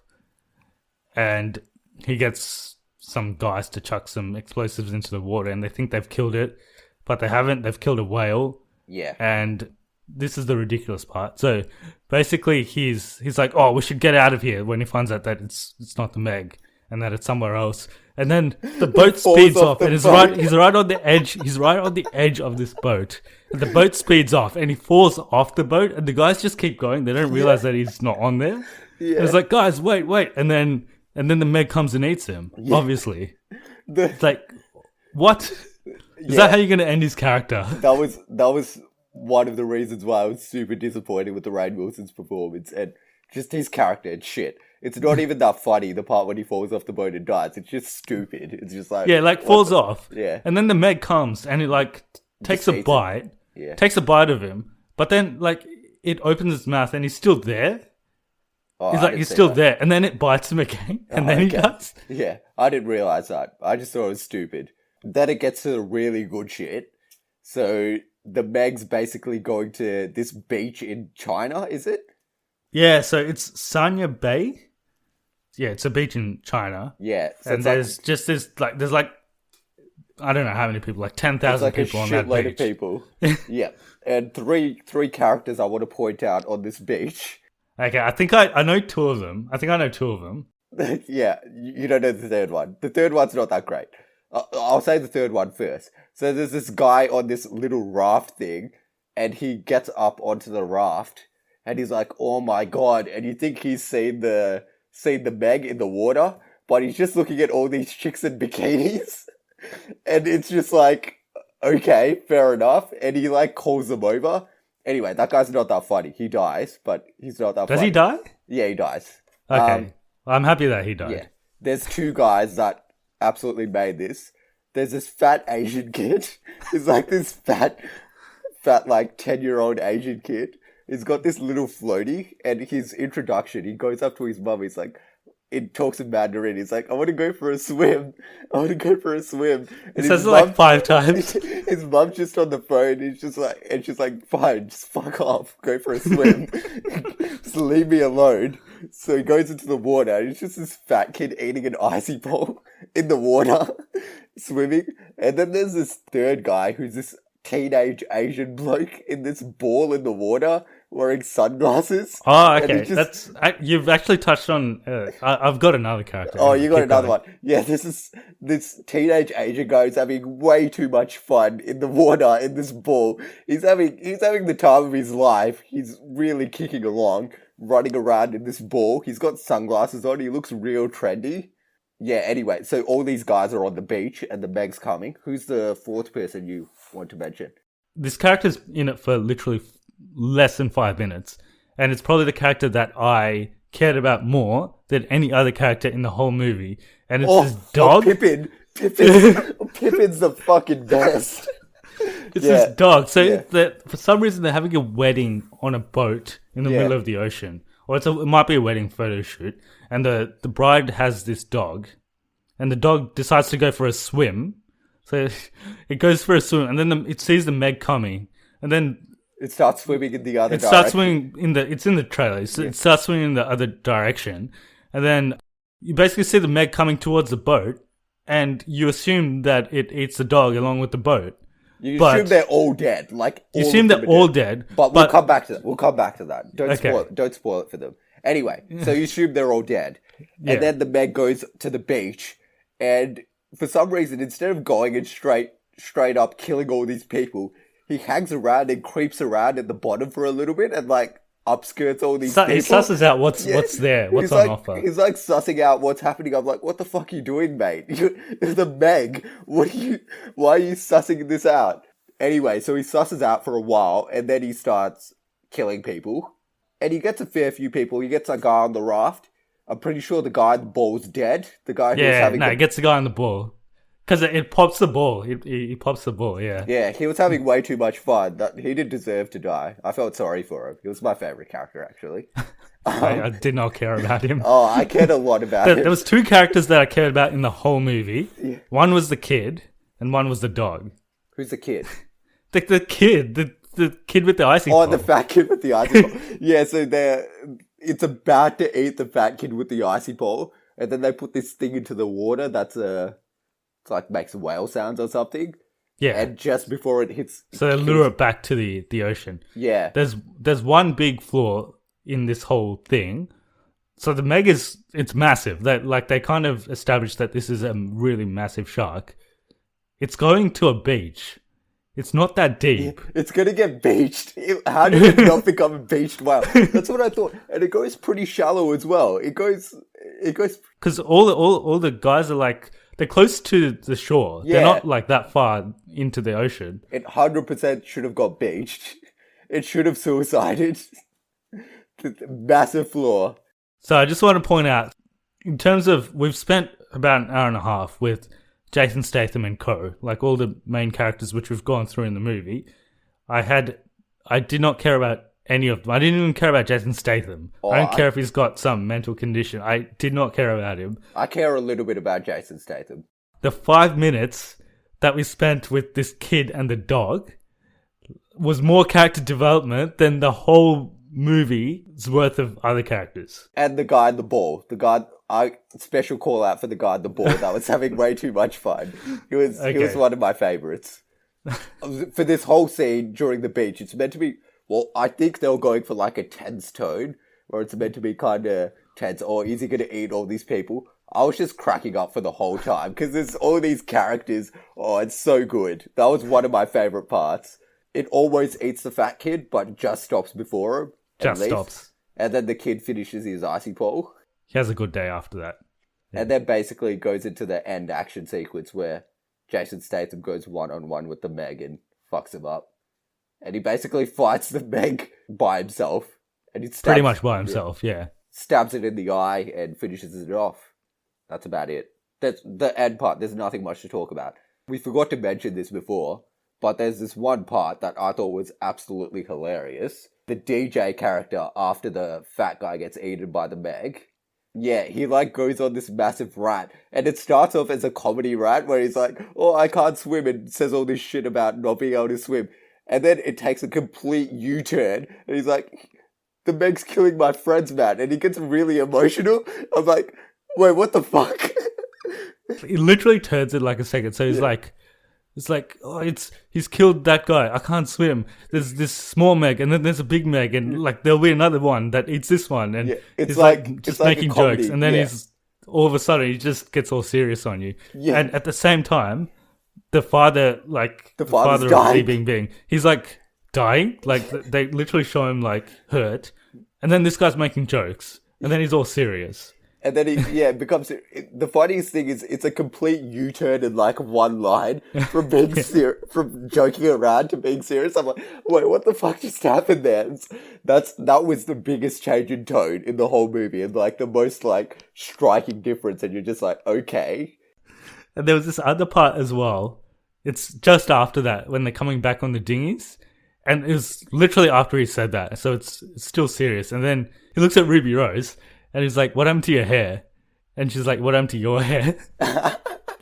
And he gets some guys to chuck some explosives into the water, and they think they've killed it, but they haven't. They've killed a whale. Yeah. And this is the ridiculous part. So basically, he's like, "Oh, we should get out of here." When he finds out that it's not the Meg and that it's somewhere else, and then the boat speeds off, and he's right on the edge. He's right on the edge of this boat. And the boat speeds off, and he falls off the boat, and the guys just keep going. They don't realize that he's not on there. Yeah. And it's like, guys, wait, and then the Meg comes and eats him. Yeah. Obviously, it's like, what? Is that how you're going to end his character? That was one of the reasons why I was super disappointed with the Rainn Wilson's performance and just his character and shit. It's not even that funny, the part when he falls off the boat and dies. It's just stupid. It's just like... Yeah, like falls off. Yeah. And then the Meg comes and it like takes a bite. Yeah. Takes a bite of him. But then like it opens its mouth and he's still there. Oh, he's still there. And then it bites him again. And then he dies. Yeah, I didn't realize that. I just thought it was stupid. Then it gets to the really good shit. So the Meg's basically going to this beach in China, is it? Yeah, so it's Sanya Bay. Yeah, it's a beach in China. Yeah. So and there's I don't know how many people, like 10,000 people on that beach. Like a shitload of people. Yeah. And three characters I want to point out on this beach. Okay, I think I know two of them. I think I know two of them. Yeah, you don't know the third one. The third one's not that great. I'll say the third one first. So there's this guy on this little raft thing, and he gets up onto the raft, and he's like, "Oh my god!" And you think he's seen the Meg in the water, but he's just looking at all these chicks in bikinis, and it's just like, okay, fair enough. And he like calls them over. Anyway, that guy's not that funny. He dies, but he's not that funny. Does he die? Yeah, he dies. Okay. I'm happy that he died. Yeah. There's two guys that absolutely made this. There's this fat Asian kid. He's like this fat, like 10-year-old Asian kid. He's got this little floaty, and his introduction, he goes up to his mum. He's like, it talks in Mandarin. He's like, I want to go for a swim. And he says it like 5 times. His mum's just on the phone. And she's like, fine, just fuck off. Go for a swim. Just leave me alone. So he goes into the water. And it's just this fat kid eating an icy ball in the water, swimming. And then there's this third guy who's this teenage Asian bloke in this ball in the water, wearing sunglasses. Oh, okay. You've actually touched on. I've got another character. Oh, you got another one. Yeah, this teenage Asian guy is having way too much fun in the water in this ball. He's having the time of his life. He's really kicking along, running around in this ball. He's got sunglasses on. He looks real trendy. Yeah. Anyway, so all these guys are on the beach, and the Meg's coming. Who's the fourth person you want to mention? This character's in it for literally less than 5 minutes, and it's probably the character that I cared about more than any other character in the whole movie, and it's this dog. Pippin. Pippin's the fucking best. It's this dog. So for some reason they're having a wedding on a boat in the middle of the ocean, or it might be a wedding photo shoot, and the bride has this dog, and the dog decides to go for a swim. So it goes for a swim, and then it sees the Meg coming, and then it starts swimming in the other direction. It starts swimming it's in the trailer. It starts swimming in the other direction. And then you basically see the Meg coming towards the boat, and you assume that it eats the dog along with the boat. You assume they're all dead. Like, you assume they're all dead. But we'll come back to that. Don't spoil it for them. Anyway, so you assume they're all dead. And then the Meg goes to the beach, and for some reason, instead of going and straight up killing all these people, he hangs around and creeps around at the bottom for a little bit and like upskirts all these people. He susses out what's there, what's on offer. He's like sussing out what's happening. I'm like, what the fuck are you doing, mate? You're the Meg. Why are you sussing this out? Anyway, so he susses out for a while, and then he starts killing people. And he gets a fair few people. He gets a guy on the raft. I'm pretty sure the guy in the ball's dead. The guy who's having... he gets the guy on the ball. Because it pops the ball. He pops the ball, yeah. Yeah, he was having way too much fun. He didn't deserve to die. I felt sorry for him. He was my favourite character, actually. I did not care about him. Oh, I cared a lot about him. There was 2 characters that I cared about in the whole movie. Yeah. One was the kid, and one was the dog. Who's the kid? The kid. The kid with the icy ball. Oh, the fat kid with the icy ball. Yeah, so it's about to eat the fat kid with the icy ball. and then they put this thing into the water that's it's like makes whale sounds or something. Yeah. And just before it hits... So they lure it back to the ocean. Yeah. There's one big flaw in this whole thing. So the Meg it's massive. They kind of established that this is a really massive shark. It's going to a beach. It's not that deep. It's going to get beached. How did it not become a beached whale? That's what I thought. And it goes pretty shallow as well. It goes... Because all the guys are like... They're close to the shore. Yeah. They're not like that far into the ocean. It 100% should have got beached. It should have suicided. Massive flaw. So I just want to point out, in terms of, we've spent about an hour and a half with Jason Statham and co, like all the main characters which we've gone through in the movie. I did not care about any of them. I didn't even care about Jason Statham. I don't care if he's got some mental condition. I did not care about him. I care a little bit about Jason Statham. The 5 minutes that we spent with this kid and the dog was more character development than the whole movie's worth of other characters. And the guy in the ball. Special call out for the guy in the ball that was having way too much fun. He was one of my favourites. For this whole scene during the beach, it's meant to be... Well, I think they were going for like a tense tone, where it's meant to be kind of tense. Or is he going to eat all these people? I was just cracking up for the whole time, because there's all these characters. Oh, it's so good. That was one of my favourite parts. It almost eats the fat kid, but just stops before him. Just stops. And then the kid finishes his icy pole. He has a good day after that. Yeah. And then basically goes into the end action sequence where Jason Statham goes one-on-one with the Meg and fucks him up. And he basically fights the Meg by himself. And he pretty much by himself, yeah. Stabs it in the eye and finishes it off. That's about it. That's the end part. There's nothing much to talk about. We forgot to mention this before, but there's this one part that I thought was absolutely hilarious. The DJ character, after the fat guy gets eaten by the Meg, yeah, he like goes on this massive rant. And it starts off as a comedy rant where he's like, oh, I can't swim, and says all this shit about not being able to swim. And then it takes a complete U-turn. And he's like, the Meg's killing my friends, man. And he gets really emotional. I'm like, wait, what the fuck? He literally turns it like a second. So he's like, it's like, oh, he's killed that guy. I can't swim. There's this small Meg, and then there's a big Meg, and like there'll be another one that eats this one. And he's like just making jokes. And then he's all of a sudden he just gets all serious on you. Yeah. And at the same time, the father, like the father of Li Bingbing, he's like dying. Like they literally show him like hurt, and then this guy's making jokes, and then he's all serious. And then it becomes... The funniest thing is it's a complete U-turn in like one line from being from joking around to being serious. I'm like, wait, what the fuck just happened there? That was the biggest change in tone in the whole movie, and like the most like striking difference, and you're just like, okay. And there was this other part as well. It's just after that, when they're coming back on the dinghies. And it was literally after he said that, so it's still serious. And then he looks at Ruby Rose, and he's like, what happened to your hair? And she's like, what happened to your hair?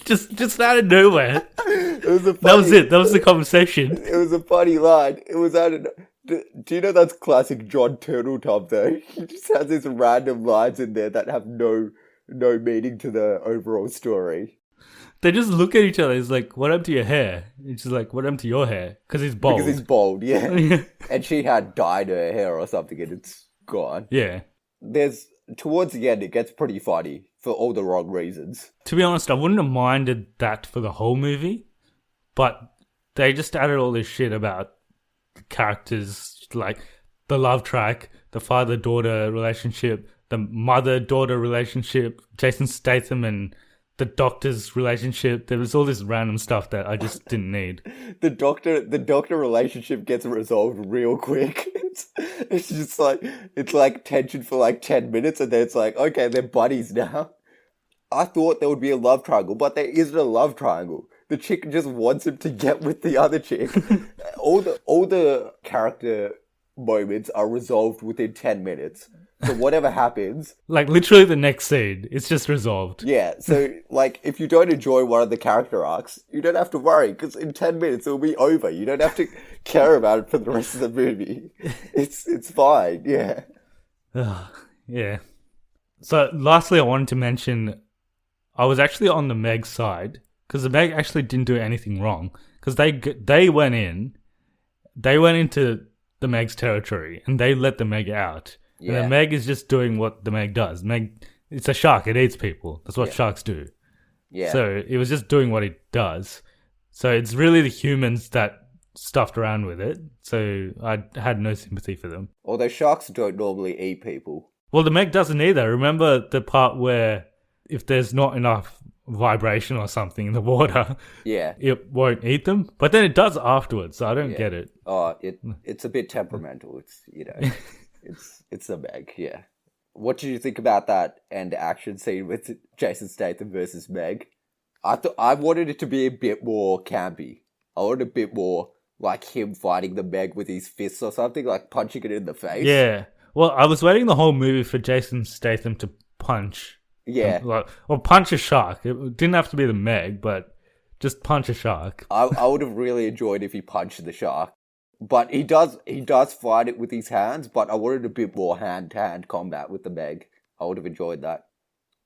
just out of nowhere. That was it. That was the conversation. It was a funny line. It was out of... Do you know that's classic John Turtletop, though? He just has these random lines in there that have no meaning to the overall story. They just look at each other. He's like, what happened to your hair? And she's like, what happened to your hair? Because he's bald. Because he's bald, yeah. And she had dyed her hair or something, and it's gone. Yeah. Towards the end, it gets pretty funny for all the wrong reasons. To be honest, I wouldn't have minded that for the whole movie, but they just added all this shit about characters, like the love track, the father-daughter relationship, the mother-daughter relationship, Jason Statham and the doctor's relationship. There was all this random stuff that I just didn't need. The doctor relationship gets resolved real quick. It's just like, it's like tension for like 10 minutes, and then it's like, okay, they're buddies now. I thought there would be a love triangle, but there isn't a love triangle. The chick just wants him to get with the other chick. All the character moments are resolved within 10 minutes. So whatever happens... Like, literally the next scene, it's just resolved. Yeah, so, like, if you don't enjoy one of the character arcs, you don't have to worry, because in 10 minutes it'll be over. You don't have to care about it for the rest of the movie. It's fine, yeah. Yeah. So, lastly, I wanted to mention I was actually on the Meg side because the Meg actually didn't do anything wrong because they went into the Meg's territory and they let the Meg out. Yeah. And the Meg is just doing what the Meg does. Meg, it's a shark. It eats people. That's what sharks do. Yeah. So it was just doing what it does. So it's really the humans that stuffed around with it. So I had no sympathy for them. Although sharks don't normally eat people. Well, the Meg doesn't either. Remember the part where if there's not enough vibration or something in the water, it won't eat them. But then it does afterwards. So I don't get it. Oh, it's a bit temperamental. It's it's a Meg. Yeah. What did you think about that end action scene with Jason Statham versus Meg? I wanted it to be a bit more campy. I wanted a bit more like him fighting the Meg with his fists or something, like punching it in the face. Yeah. Well, I was waiting the whole movie for Jason Statham to punch. Yeah. Or punch a shark. It didn't have to be the Meg, but just punch a shark. I would have really enjoyed if he punched the shark. But he does fight it with his hands, but I wanted a bit more hand-to-hand combat with the Meg. I would have enjoyed that.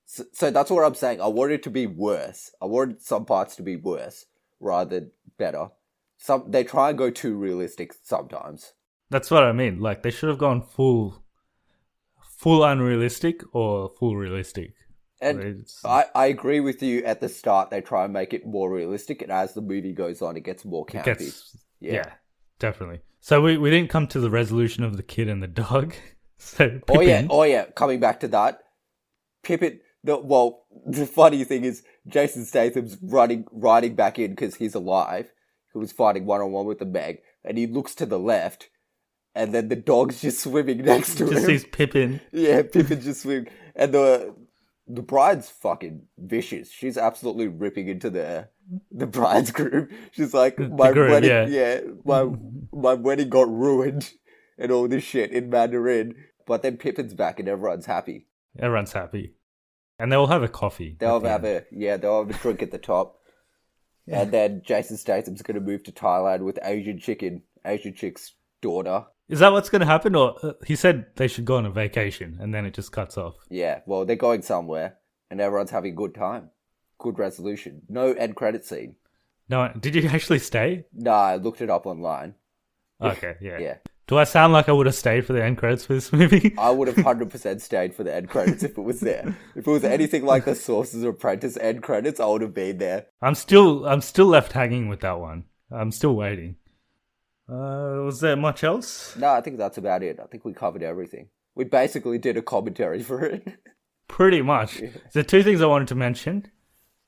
So that's what I'm saying. I wanted it to be worse. I wanted some parts to be worse rather than better. They try and go too realistic sometimes. That's what I mean. Like, they should have gone full unrealistic or full realistic. And I agree with you. At the start, they try and make it more realistic, and as the movie goes on, it gets more campy. Yeah, definitely. So we didn't come to the resolution of the kid and the dog. So Pippin, oh yeah. Coming back to that, Pippin. The funny thing is, Jason Statham's riding back in because he's alive. He was fighting one-on-one with the Meg, and he looks to the left, and then the dog's just swimming next to him. Just sees Pippin. Yeah, Pippin's just swimming, and the bride's fucking vicious. She's absolutely ripping into the bride's groom. She's like, my wedding got ruined, and all this shit in Mandarin. But then Pippin's back, and everyone's happy. Everyone's happy. And they'll have a coffee. They'll have a drink at the top. Yeah. And then Jason Statham's going to move to Thailand with Asian chick's daughter. Is that what's going to happen? Or he said they should go on a vacation and then it just cuts off. Yeah, well, they're going somewhere and everyone's having a good time. Good resolution. No end credit scene. No, did you actually stay? No, I looked it up online. Okay, yeah. Yeah. Do I sound like I would have stayed for the end credits for this movie? I would have 100% stayed for the end credits if it was there. If it was anything like the Sorcerer's Apprentice end credits, I would have been there. I'm still left hanging with that one. I'm still waiting. Was there much else? No, I think that's about it. I think we covered everything. We basically did a commentary for it. Pretty much. Yeah. The two things I wanted to mention.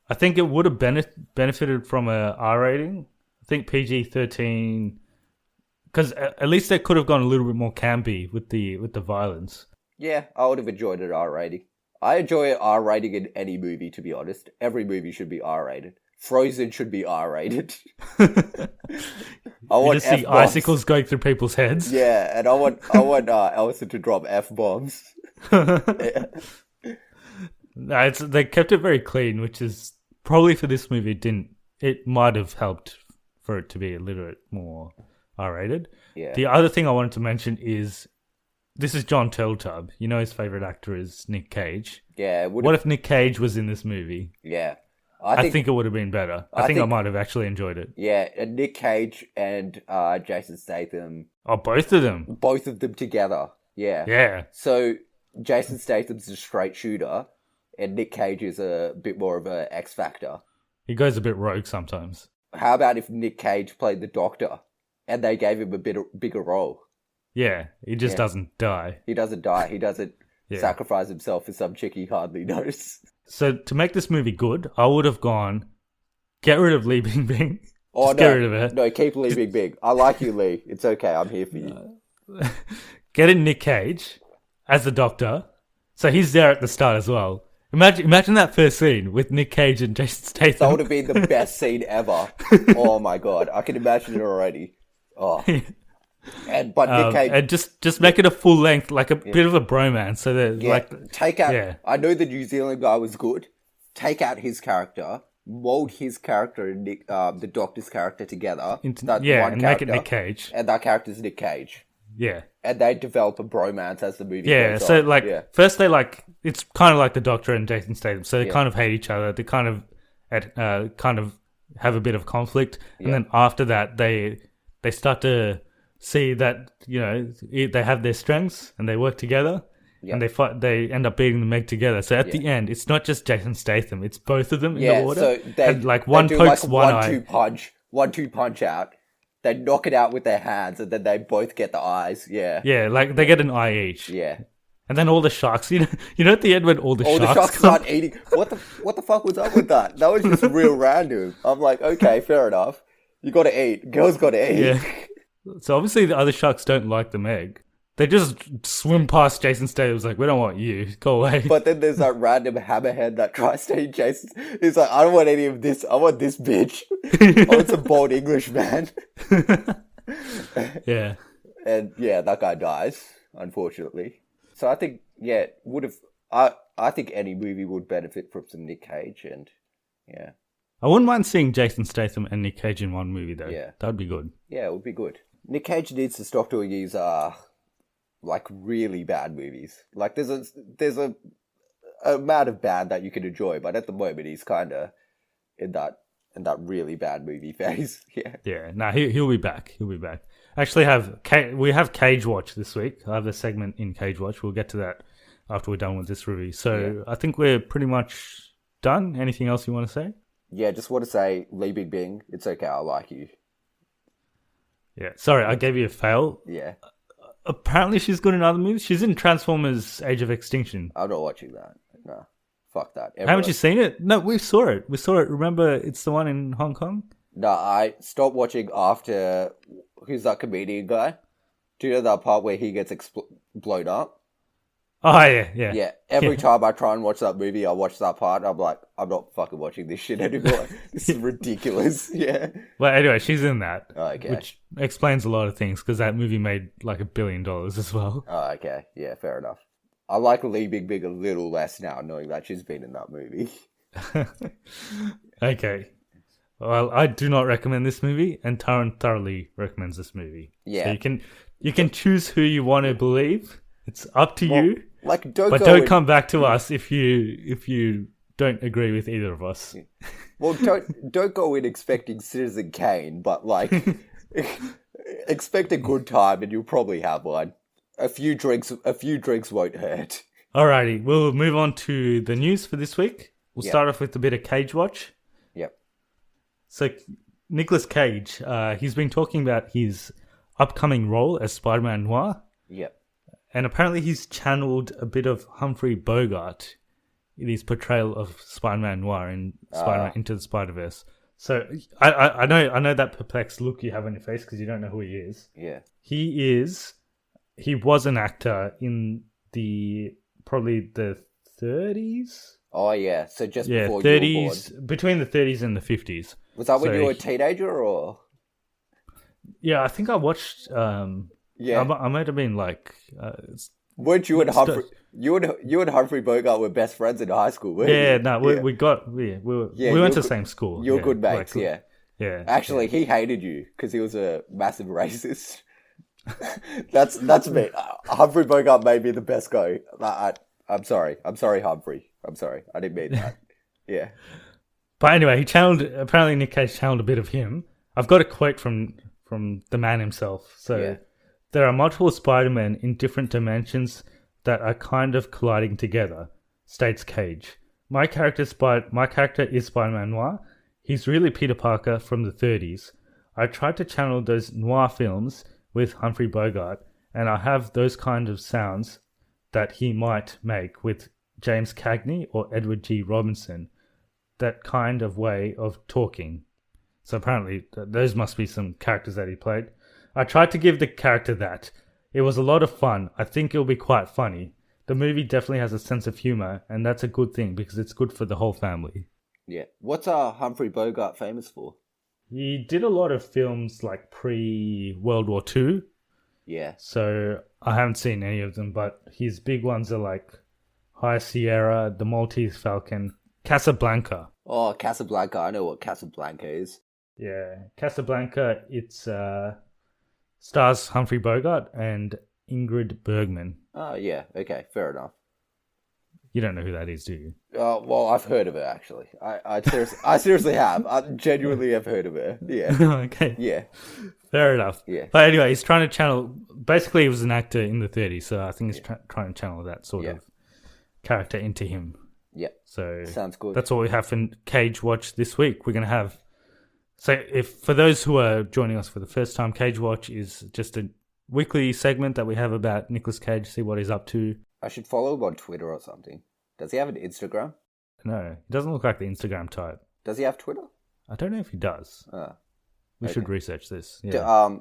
I think it would have benefited from a R rating. I think PG-13... Because at least they could have gone a little bit more campy with the violence. Yeah, I would have enjoyed an R rating. I enjoy an R rating in any movie, to be honest. Every movie should be R rated. Frozen should be R rated. I want just see icicles going through people's heads. Yeah, and I want Elsa to drop F-bombs. Yeah. No, they kept it very clean, which is probably for this movie it might have helped for it to be a little bit more R-rated. Yeah. The other thing I wanted to mention is this is John Turteltaub. You know his favorite actor is Nick Cage. Yeah. What if Nick Cage was in this movie? Yeah. I think it would have been better. I think I might have actually enjoyed it. Yeah, and Nick Cage and Jason Statham. Oh, both of them? Both of them together. Yeah. Yeah. So Jason Statham's a straight shooter, and Nick Cage is a bit more of an X Factor. He goes a bit rogue sometimes. How about if Nick Cage played the Doctor? And they gave him a bigger role. Yeah, he just doesn't die. He doesn't die. He doesn't sacrifice himself for some chick he hardly knows. So to make this movie good, I would have gone, get rid of Li Bingbing. Oh, get rid of her. No, keep Li Bingbing. I like you, Lee. It's okay. I'm here for you. Get in Nick Cage as the Doctor. So he's there at the start as well. Imagine that first scene with Nick Cage and Jason Statham. That would have been the best scene ever. Oh my god. I can imagine it already. Oh, but Nick Cage, and just make it a full length, like a bit of a bromance. So that take out. Yeah. I know the New Zealand guy was good. Take out his character, mold his character and Nick, the Doctor's character together. And make it Nick Cage, and that character's Nick Cage. Yeah, and they develop a bromance as the movie goes on. So first they it's kind of like the Doctor and Jason Statham. So they Yeah. kind of hate each other. They kind of have a bit of conflict, and Yeah. then after that, they start to see that they have their strengths and they work together. Yeah. And they fight. They end up beating the Meg together. So at the end, it's not just Jason Statham; it's both of them in the order. So they and like one do pokes like one eye. 1-2 punch out. They knock it out with their hands, and then they both get the eyes. Yeah, Yeah, like they get an eye each. yeah. And then all the sharks. You know, at the end when all the All the sharks sharks come. start eating. What the fuck was up with that? That was just real random. I'm like, okay, fair enough. You got to eat. Girls got to eat. Yeah. So obviously the other sharks don't like the Meg. They just swim past Jason Statham's like, we don't want you. Go away. But then there's that random hammerhead that tries to eat Jason. He's like, I don't want any of this. I want this bitch. I want some bold English man. Yeah. And yeah, that guy dies, unfortunately. So I think, yeah, I think any movie would benefit from some Nick Cage, and yeah. I wouldn't mind seeing Jason Statham and Nick Cage in one movie though. Yeah. That'd be good. Yeah, it would be good. Nick Cage needs to stop doing these like really bad movies. Like there's a amount of bad that you can enjoy, but at the moment he's kind of in that really bad movie phase. Yeah. Yeah. Nah, he'll be back. He'll be back. Actually, we have Cage Watch this week. I have a segment in Cage Watch. We'll get to that after we're done with this review. So I think we're pretty much done. Anything else you want to say? Yeah, just want to say, Li Bingbing, it's okay. I like you. Yeah. Sorry, I gave you a fail. Yeah. Apparently, she's good in other movies. She's in Transformers: Age of Extinction. I'm not watching that. No. Fuck that. Haven't you seen it? No, we saw it. Remember, it's the one in Hong Kong? No, I stopped watching after... Who's that comedian guy? Do you know that part where he gets blown up? Oh, yeah. Yeah, every time I try and watch that movie, I watch that part, I'm like, I'm not fucking watching this shit anymore. This is ridiculous. Yeah. Well, anyway, she's in that. Oh, okay. Which explains a lot of things, because that movie made like $1 billion as well. Oh, okay. Yeah, fair enough. I like Li Bingbing a little less now, knowing that she's been in that movie. Okay. Well, I do not recommend this movie, and Taran thoroughly recommends this movie. Yeah. So you can choose who you want to believe. It's up to you. Like, don't come back to us if you don't agree with either of us. Well, don't go in expecting Citizen Kane, but like expect a good time, and you'll probably have one. A few drinks won't hurt. Alrighty, we'll move on to the news for this week. We'll Yep. start off with a bit of Cage Watch. Yep. So, Nicolas Cage, he's been talking about his upcoming role as Spider-Man Noir, Yep. and apparently he's channeled a bit of Humphrey Bogart in his portrayal of Spider-Man Noir in Spider-Man Into the Spider-Verse. So, I know that perplexed look you have on your face because you don't know who he is. Yeah. He was an actor in probably the 30s. Oh yeah. So just before 30s, you were born. between the 30s and the 50s. Was that when So you were a teenager, or? Yeah, I think I watched. Yeah. I might have been like. Weren't you and Humphrey? You and Humphrey Bogart were best friends in high school, weren't Yeah, you? no, we went to the same school. You're good mates, like, yeah. Yeah. Actually, he hated you because he was a massive racist. That's me. Humphrey Bogart made me the best guy. I'm sorry, Humphrey. I'm sorry. I didn't mean that. Yeah. But anyway, apparently Nick Cage channeled a bit of him. I've got a quote from the man himself. So, Yeah. There are multiple Spider-Men in different dimensions that are kind of colliding together, states Cage. My character is Spider-Man Noir. He's really Peter Parker from the 30s. I tried to channel those noir films with Humphrey Bogart, and I have those kind of sounds that he might make with James Cagney or Edward G. Robinson. That kind of way of talking. So apparently, those must be some characters that he played. I tried to give the character that. It was a lot of fun. I think it'll be quite funny. The movie definitely has a sense of humor, and that's a good thing because it's good for the whole family. Yeah. What's Humphrey Bogart famous for? He did a lot of films like pre-World War II, Yeah. so I haven't seen any of them, but his big ones are like High Sierra, The Maltese Falcon, Casablanca. Oh, Casablanca. I know what Casablanca is. Yeah, Casablanca, it's stars Humphrey Bogart and Ingrid Bergman. Oh, yeah. Okay, fair enough. You don't know who that is, do you? Well, I've heard of her, actually. I seriously have. I genuinely have heard of her. Yeah. Okay. Yeah. Fair enough. Yeah. But anyway, he's trying to channel... Basically, he was an actor in the 30s, so I think he's trying to channel that sort of character into him. Yeah. So sounds good. That's what we have for Cage Watch this week. We're going to have... So if for those who are joining us for the first time, Cage Watch is just a weekly segment that we have about Nicolas Cage, see what he's up to. I should follow him on Twitter or something. Does he have an Instagram? No, he doesn't look like the Instagram type. Does he have Twitter? I don't know if he does. We should research this. Yeah.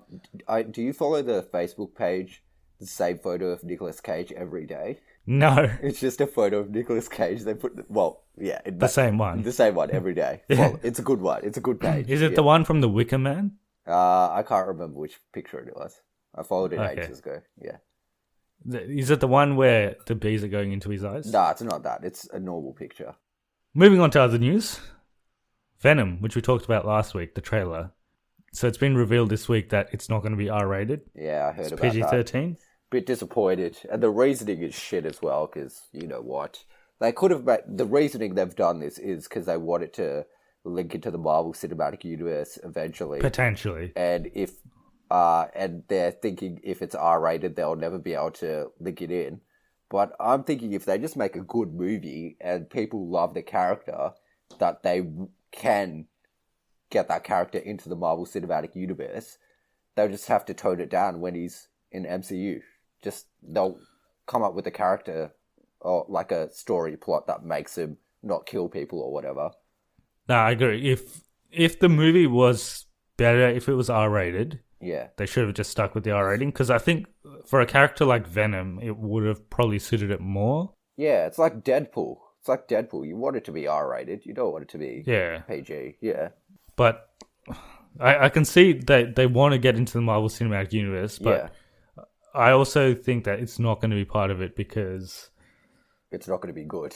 Do you follow the Facebook page, the same photo of Nicolas Cage every day? No. It's just a photo of Nicolas Cage. They put, the same one. The same one every day. Well, it's a good one. It's a good page. Is it the one from The Wicker Man? I can't remember which picture it was. I followed it ages ago. Yeah. Is it the one where the bees are going into his eyes? No, it's not that. It's a normal picture. Moving on to other news. Venom, which we talked about last week, the trailer. So it's been revealed this week that it's not going to be R-rated. Yeah, I heard about PG-13. that. Bit disappointed. And the reasoning is shit as well, because you know what? They could have made... The reasoning they've done this is because they wanted to link it to the Marvel Cinematic Universe eventually. Potentially. And if... and they're thinking if it's R-rated, they'll never be able to link it in. But I'm thinking if they just make a good movie and people love the character, that they can get that character into the Marvel Cinematic Universe, they'll just have to tone it down when he's in MCU. They'll come up with a character or like a story plot that makes him not kill people or whatever. No, I agree. If the movie was better, if it was R-rated... Yeah. They should have just stuck with the R rating, because I think for a character like Venom, it would have probably suited it more. Yeah, it's like Deadpool. You want it to be R rated. You don't want it to be PG. Yeah. But I can see that they want to get into the Marvel Cinematic Universe, but I also think that it's not going to be part of it because... It's not going to be good.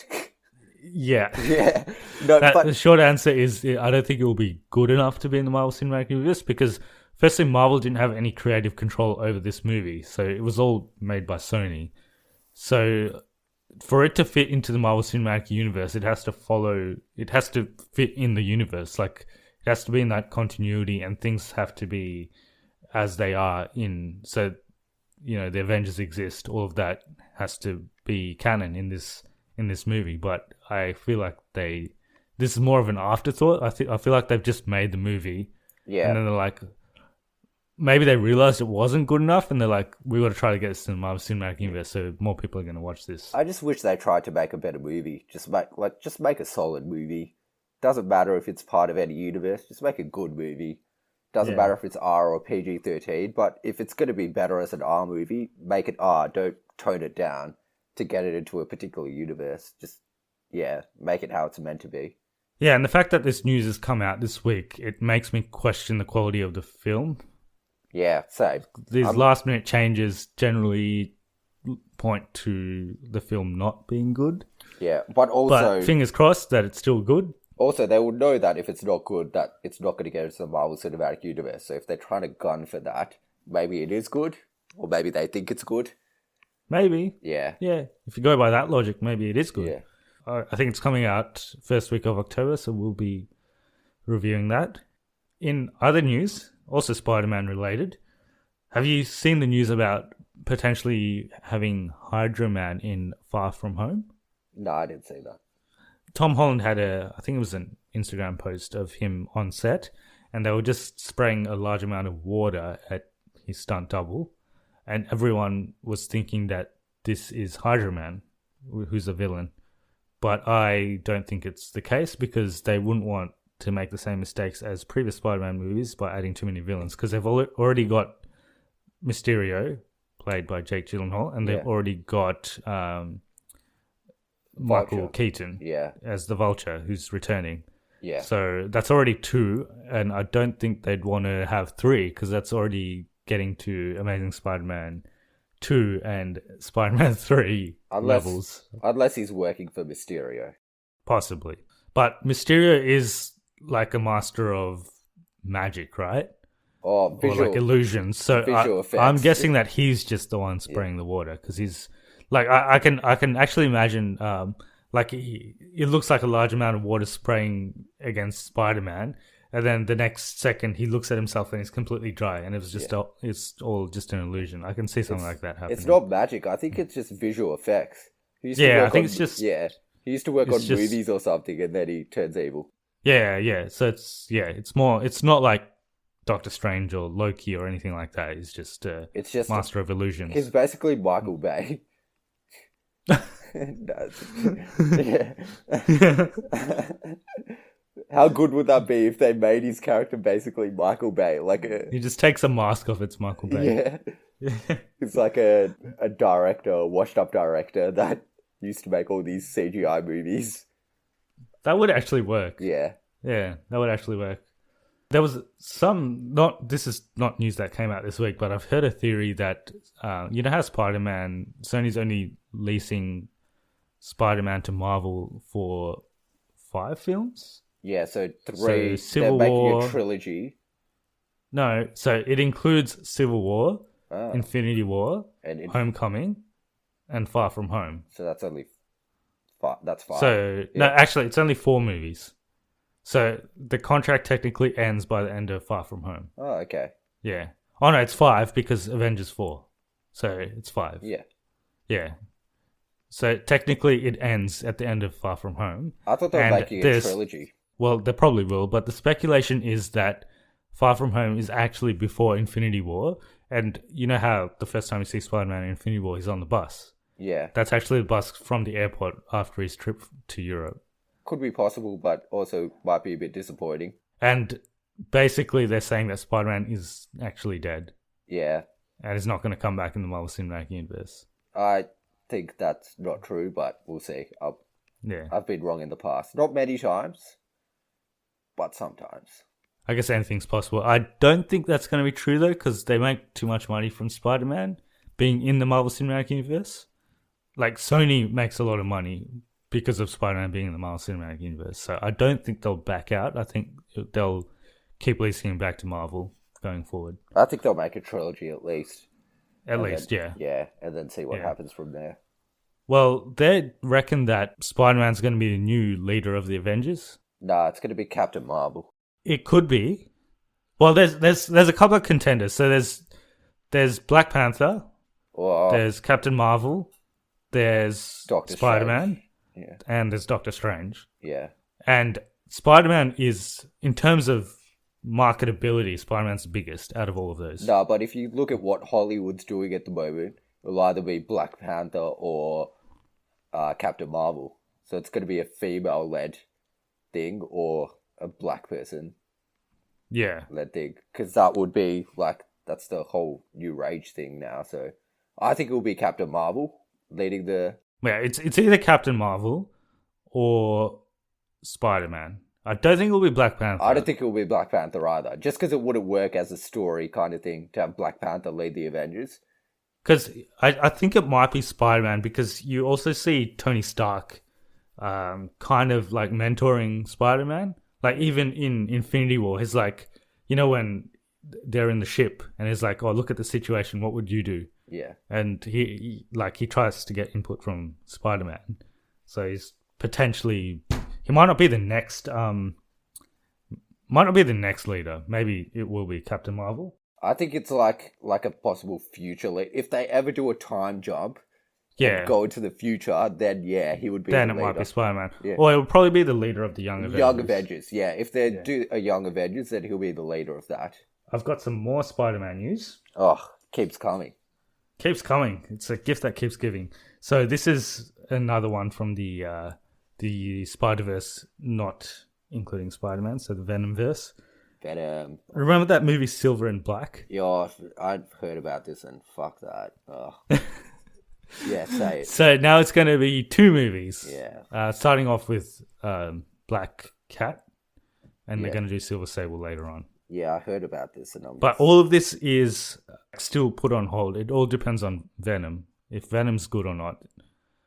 Yeah. Yeah. No, but... The short answer is I don't think it will be good enough to be in the Marvel Cinematic Universe because... Firstly, Marvel didn't have any creative control over this movie, so it was all made by Sony. So, for it to fit into the Marvel Cinematic Universe, it has to fit in the universe. Like, it has to be in that continuity, and things have to be as they are in. So, you know, the Avengers exist. All of that has to be canon in this movie. But I feel like this is more of an afterthought. I feel like they've just made the movie, and then they're like. Maybe they realized it wasn't good enough and they're like, we got to try to get this in the Marvel Cinematic Universe so more people are going to watch this. I just wish they tried to make a better movie. Just make a solid movie. Doesn't matter if it's part of any universe. Just make a good movie. Doesn't matter if it's R or PG-13. But if it's going to be better as an R movie, make it R. Don't tone it down to get it into a particular universe. Just, make it how it's meant to be. Yeah, and the fact that this news has come out this week, it makes me question the quality of the film. Yeah, same. These last-minute changes generally point to the film not being good. Yeah, but fingers crossed that it's still good. Also, they will know that if it's not good, that it's not going to get into the Marvel Cinematic Universe. So if they're trying to gun for that, maybe it is good, or maybe they think it's good. Maybe. Yeah. Yeah, if you go by that logic, maybe it is good. Yeah. I think it's coming out first week of October, so we'll be reviewing that. In other news... Also Spider-Man related. Have you seen the news about potentially having Hydra Man in Far From Home? No, I didn't see that. Tom Holland had I think it was an Instagram post of him on set, and they were just spraying a large amount of water at his stunt double, and everyone was thinking that this is Hydra Man, who's a villain. But I don't think it's the case because they wouldn't want to make the same mistakes as previous Spider-Man movies by adding too many villains, because they've already got Mysterio, played by Jake Gyllenhaal, and they've already got Michael Keaton as the Vulture, who's returning. Yeah. So that's already 2, and I don't think they'd want to have 3, because that's already getting to Amazing Spider-Man 2 and Spider-Man 3 levels. Unless he's working for Mysterio. Possibly. But Mysterio is... like a master of magic, right? Or like illusions. So visual effects. I'm guessing that he's just the one spraying the water because he's Like I can actually imagine like it looks like a large amount of water spraying against Spider-Man, and then the next second he looks at himself and he's completely dry, and it was just it's all just an illusion. I can see something like that happening. It's not magic. I think it's just visual effects. He used to Yeah, work I think on, it's just he used to work on it's just- movies or something, and then he turns evil. yeah. So it's more. It's not like Doctor Strange or Loki or anything like that. It's just Master of Illusions. He's basically Michael Bay. Yeah. How good would that be if they made his character basically Michael Bay? He just takes a mask off. It's Michael Bay. Yeah. It's like a director, a washed up director that used to make all these CGI movies. That would actually work. Yeah. Yeah, that would actually work. There was this is not news that came out this week, but I've heard a theory that, you know how Spider-Man, Sony's only leasing Spider-Man to Marvel for 5 films? Yeah, so 3, So Civil they're making War- a trilogy. No, so it includes Civil War, Ah, Infinity War, and Homecoming, and Far From Home. so that's only 5. That's 5. So, no, actually, it's only 4 movies. So the contract technically ends by the end of Far From Home. Oh, okay. Yeah. Oh, no, it's 5 because Avengers 4. So it's 5. Yeah. Yeah. So technically it ends at the end of Far From Home. I thought they were And making a there's- trilogy. Well, they probably will, but the speculation is that Far From Home is actually before Infinity War. And you know how the first time you see Spider-Man in Infinity War, he's on the bus. Yeah. That's actually the bus from the airport after his trip to Europe. Could be possible, but also might be a bit disappointing. And basically they're saying that Spider-Man is actually dead Yeah. and is not going to come back in the Marvel Cinematic Universe. I think that's not true, but we'll see. Yeah. I've been wrong in the past. Not many times, but sometimes. I guess anything's possible. I don't think that's going to be true, though, because they make too much money from Spider-Man being in the Marvel Cinematic Universe. Like, Sony makes a lot of money because of Spider-Man being in the Marvel Cinematic Universe. So I don't think they'll back out. I think they'll keep leasing him back to Marvel going forward. I think they'll make a trilogy at least. At least, yeah. Yeah, and then see what Yeah. happens from there. Well, they reckon that Spider-Man's going to be the new leader of the Avengers. Nah, it's going to be Captain Marvel. It could be. Well, there's a couple of contenders. So there's Black Panther, Or there's Captain Marvel, there's Doctor Spider-Man, yeah, and there's Doctor Strange. yeah. And Spider-Man is, in terms of marketability, Spider-Man's the biggest out of all of those. No, but if you look at what Hollywood's doing at the moment, it'll either be Black Panther or Captain Marvel. So it's going to be a female-led thing or a black person-led Yeah. thing. Because that would be, like, that's the whole new rage thing now. So I think it will be Captain Marvel leading the... Yeah, it's either Captain Marvel or Spider-Man. I don't think it'll be Black Panther. I don't think it will be Black Panther either. Just because it wouldn't work as a story kind of thing to have Black Panther lead the Avengers. Because I think it might be Spider-Man, because you also see Tony Stark kind of like mentoring Spider-Man. Like even in Infinity War, he's like, you know, when they're in the ship and he's like, oh, look at the situation, what would you do? Yeah. And he tries to get input from Spider-Man. So he's potentially, he might not be the next leader. Maybe it will be Captain Marvel. I think it's like a possible future lead. If they ever do a time jump, Yeah. go into the future, then yeah, he would be Then the it leader. might be Spider-Man. Yeah. Or it would probably be the leader of the Young Avengers. Young Avengers, yeah. If they do a Young Avengers, then he'll be the leader of that. I've got some more Spider-Man news. Oh, keeps coming. Keeps coming. It's a gift that keeps giving. So this is another one from the Spider-Verse, not including Spider-Man, so the Venomverse. Venom. Remember that movie Silver and Black? Yeah, I've heard about this and fuck that. Oh. Yeah, say it. So now it's going to be 2 movies. Yeah. Starting off with Black Cat, and they're Yeah. going to do Silver Sable later on. Yeah, I heard about this and I'm... But all of this is still put on hold. It all depends on Venom, if Venom's good or not.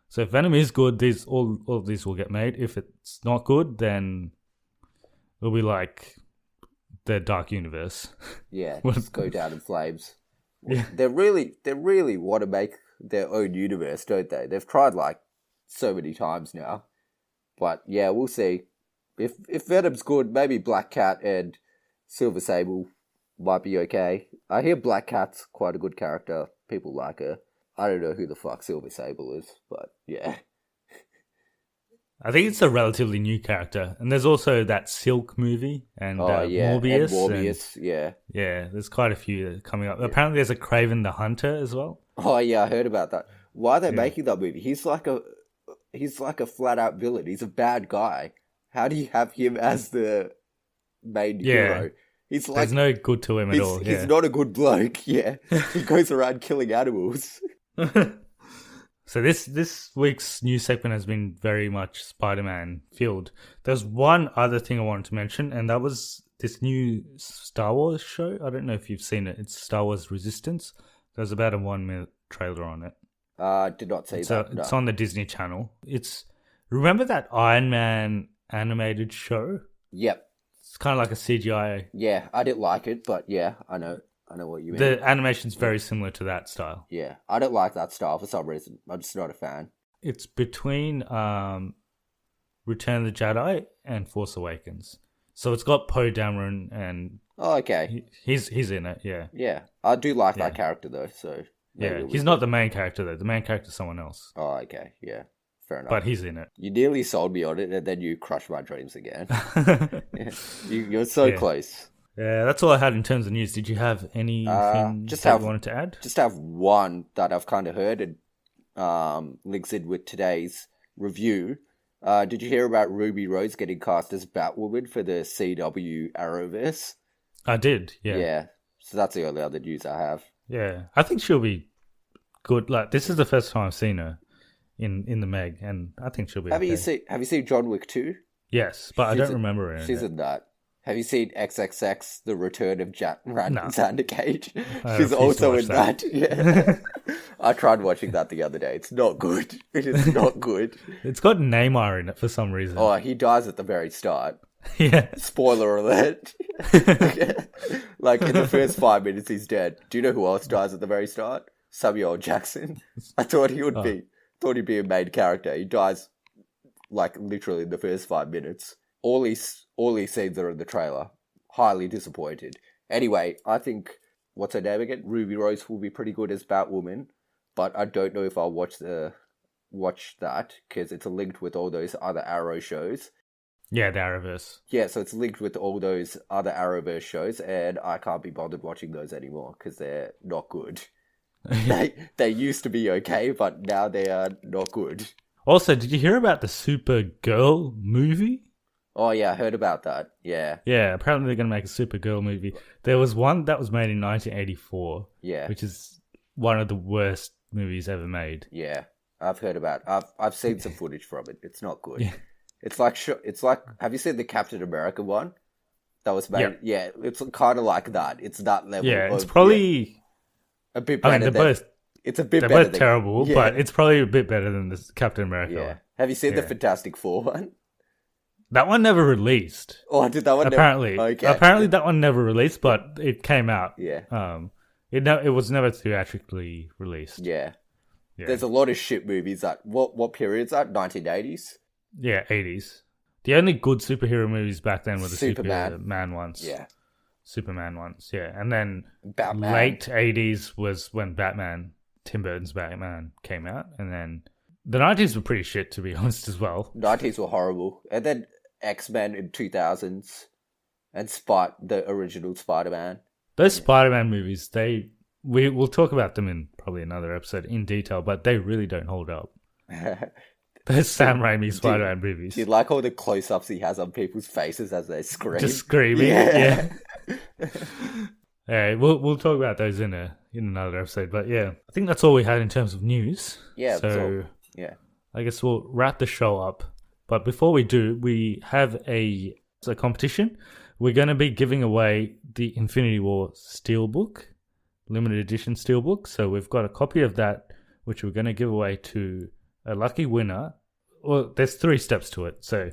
So if Venom is good, all of these will get made. If it's not good, then it'll be like the Dark Universe. Yeah, What- just go down in flames. Yeah. They really want to make their own universe, don't they? They've tried like so many times now. But yeah, we'll see. If Venom's good, maybe Black Cat and Silver Sable might be okay. I hear Black Cat's quite a good character. People like her. I don't know who the fuck Silver Sable is, but yeah. I think it's a relatively new character. And there's also that Silk movie and Morbius. And Morbius, yeah. Yeah, there's quite a few coming up. Yeah. Apparently there's a Kraven the Hunter as well. Oh yeah, I heard about that. Why are they making that movie? He's like a flat out villain. He's a bad guy. How do you have him as the main hero? He's like, there's no good to him at all. He's not a good bloke, yeah. He goes around killing animals. So this week's news segment has been very much Spider-Man filled. There's one other thing I wanted to mention, and that was this new Star Wars show. I don't know if you've seen it. It's Star Wars Resistance. There's about a 1-minute trailer on it. Did not see that. It's on the Disney Channel. Remember that Iron Man animated show? Yep. It's kind of like a CGI. Yeah, I didn't like it, but yeah, I know what you mean. The animation's very similar to that style. Yeah, I don't like that style for some reason. I'm just not a fan. It's between Return of the Jedi and Force Awakens. So it's got Poe Dameron and... Oh, okay. He's in it, yeah. Yeah, I do like that character though, so... Yeah, he's not the main character though. The main character's someone else. Oh, okay, yeah. Fair enough. But he's in it. You nearly sold me on it, and then you crushed my dreams again. You're so close. Yeah, that's all I had in terms of news. Did you have anything you wanted to add? Just have one that I've kind of heard and links in with today's review. Did you hear about Ruby Rose getting cast as Batwoman for the CW Arrowverse? I did, yeah. Yeah, so that's the only other news I have. Yeah, I think she'll be good. Like, this is the first time I've seen her in the Meg, and I think she'll be okay. Have you seen John Wick 2? Yes, but I don't remember her in She's it. in that. Have you seen XXX, The Return of Xander Cage? I She's also in that. that. Yeah. I tried watching that the other day. It's not good. It is not good. It's got Neymar in it for some reason. Oh, he dies at the very start. Yeah. Spoiler alert. Like, in the first 5 minutes, he's dead. Do you know who else dies at the very start? Samuel L. Jackson. I thought he would be. Thought he'd be a main character. He dies, like, literally in the first 5 minutes. All these scenes are in the trailer. Highly disappointed. Anyway, I think, what's her name again? Ruby Rose will be pretty good as Batwoman, but I don't know if I'll watch that, because it's linked with all those other Arrow shows. Yeah, the Arrowverse. Yeah, so it's linked with all those other Arrowverse shows, and I can't be bothered watching those anymore, because they're not good. They used to be okay, but now they are not good. Also, did you hear about the Supergirl movie? Oh, yeah, I heard about that. Yeah. Yeah, apparently they're going to make a Supergirl movie. There was one that was made in 1984. Yeah. Which is one of the worst movies ever made. Yeah, I've heard about it. I've seen some footage from it. It's not good. Yeah. It's like, have you seen the Captain America one? That was made. Yeah, it's kind of like that. It's that level. Yeah, it's probably a bit better. It's a bit better. They're both terrible, but it's probably a bit better than the Captain America one. Have you seen the Fantastic Four one? That one never released. Oh, did that one? Apparently, Okay. That one never released, but it came out. Yeah. It was never theatrically released. Yeah. There's a lot of shit movies that. What period is that? 1980s. Yeah, 80s. The only good superhero movies back then were the Superman ones. Yeah. Superman ones, yeah. And then Batman. Late 80s was when Tim Burton's Batman came out. And then the 90s were pretty shit, to be honest, as well. 90s were horrible. And then X-Men in 2000s. And the original Spider-Man. Those Spider-Man movies, we'll talk about them in probably another episode in detail, but they really don't hold up. Those Sam Raimi Spider-Man movies. Do you like all the close-ups he has on people's faces as they scream? Just screaming, yeah. Yeah, we'll talk about those in another episode, but yeah, I think that's all we had in terms of news. Yeah, so I guess we'll wrap the show up. But before we do, we have a competition. We're going to be giving away the Infinity War Steelbook, limited edition Steelbook. So we've got a copy of that, which we're going to give away to a lucky winner. Well, there's 3 steps to it. So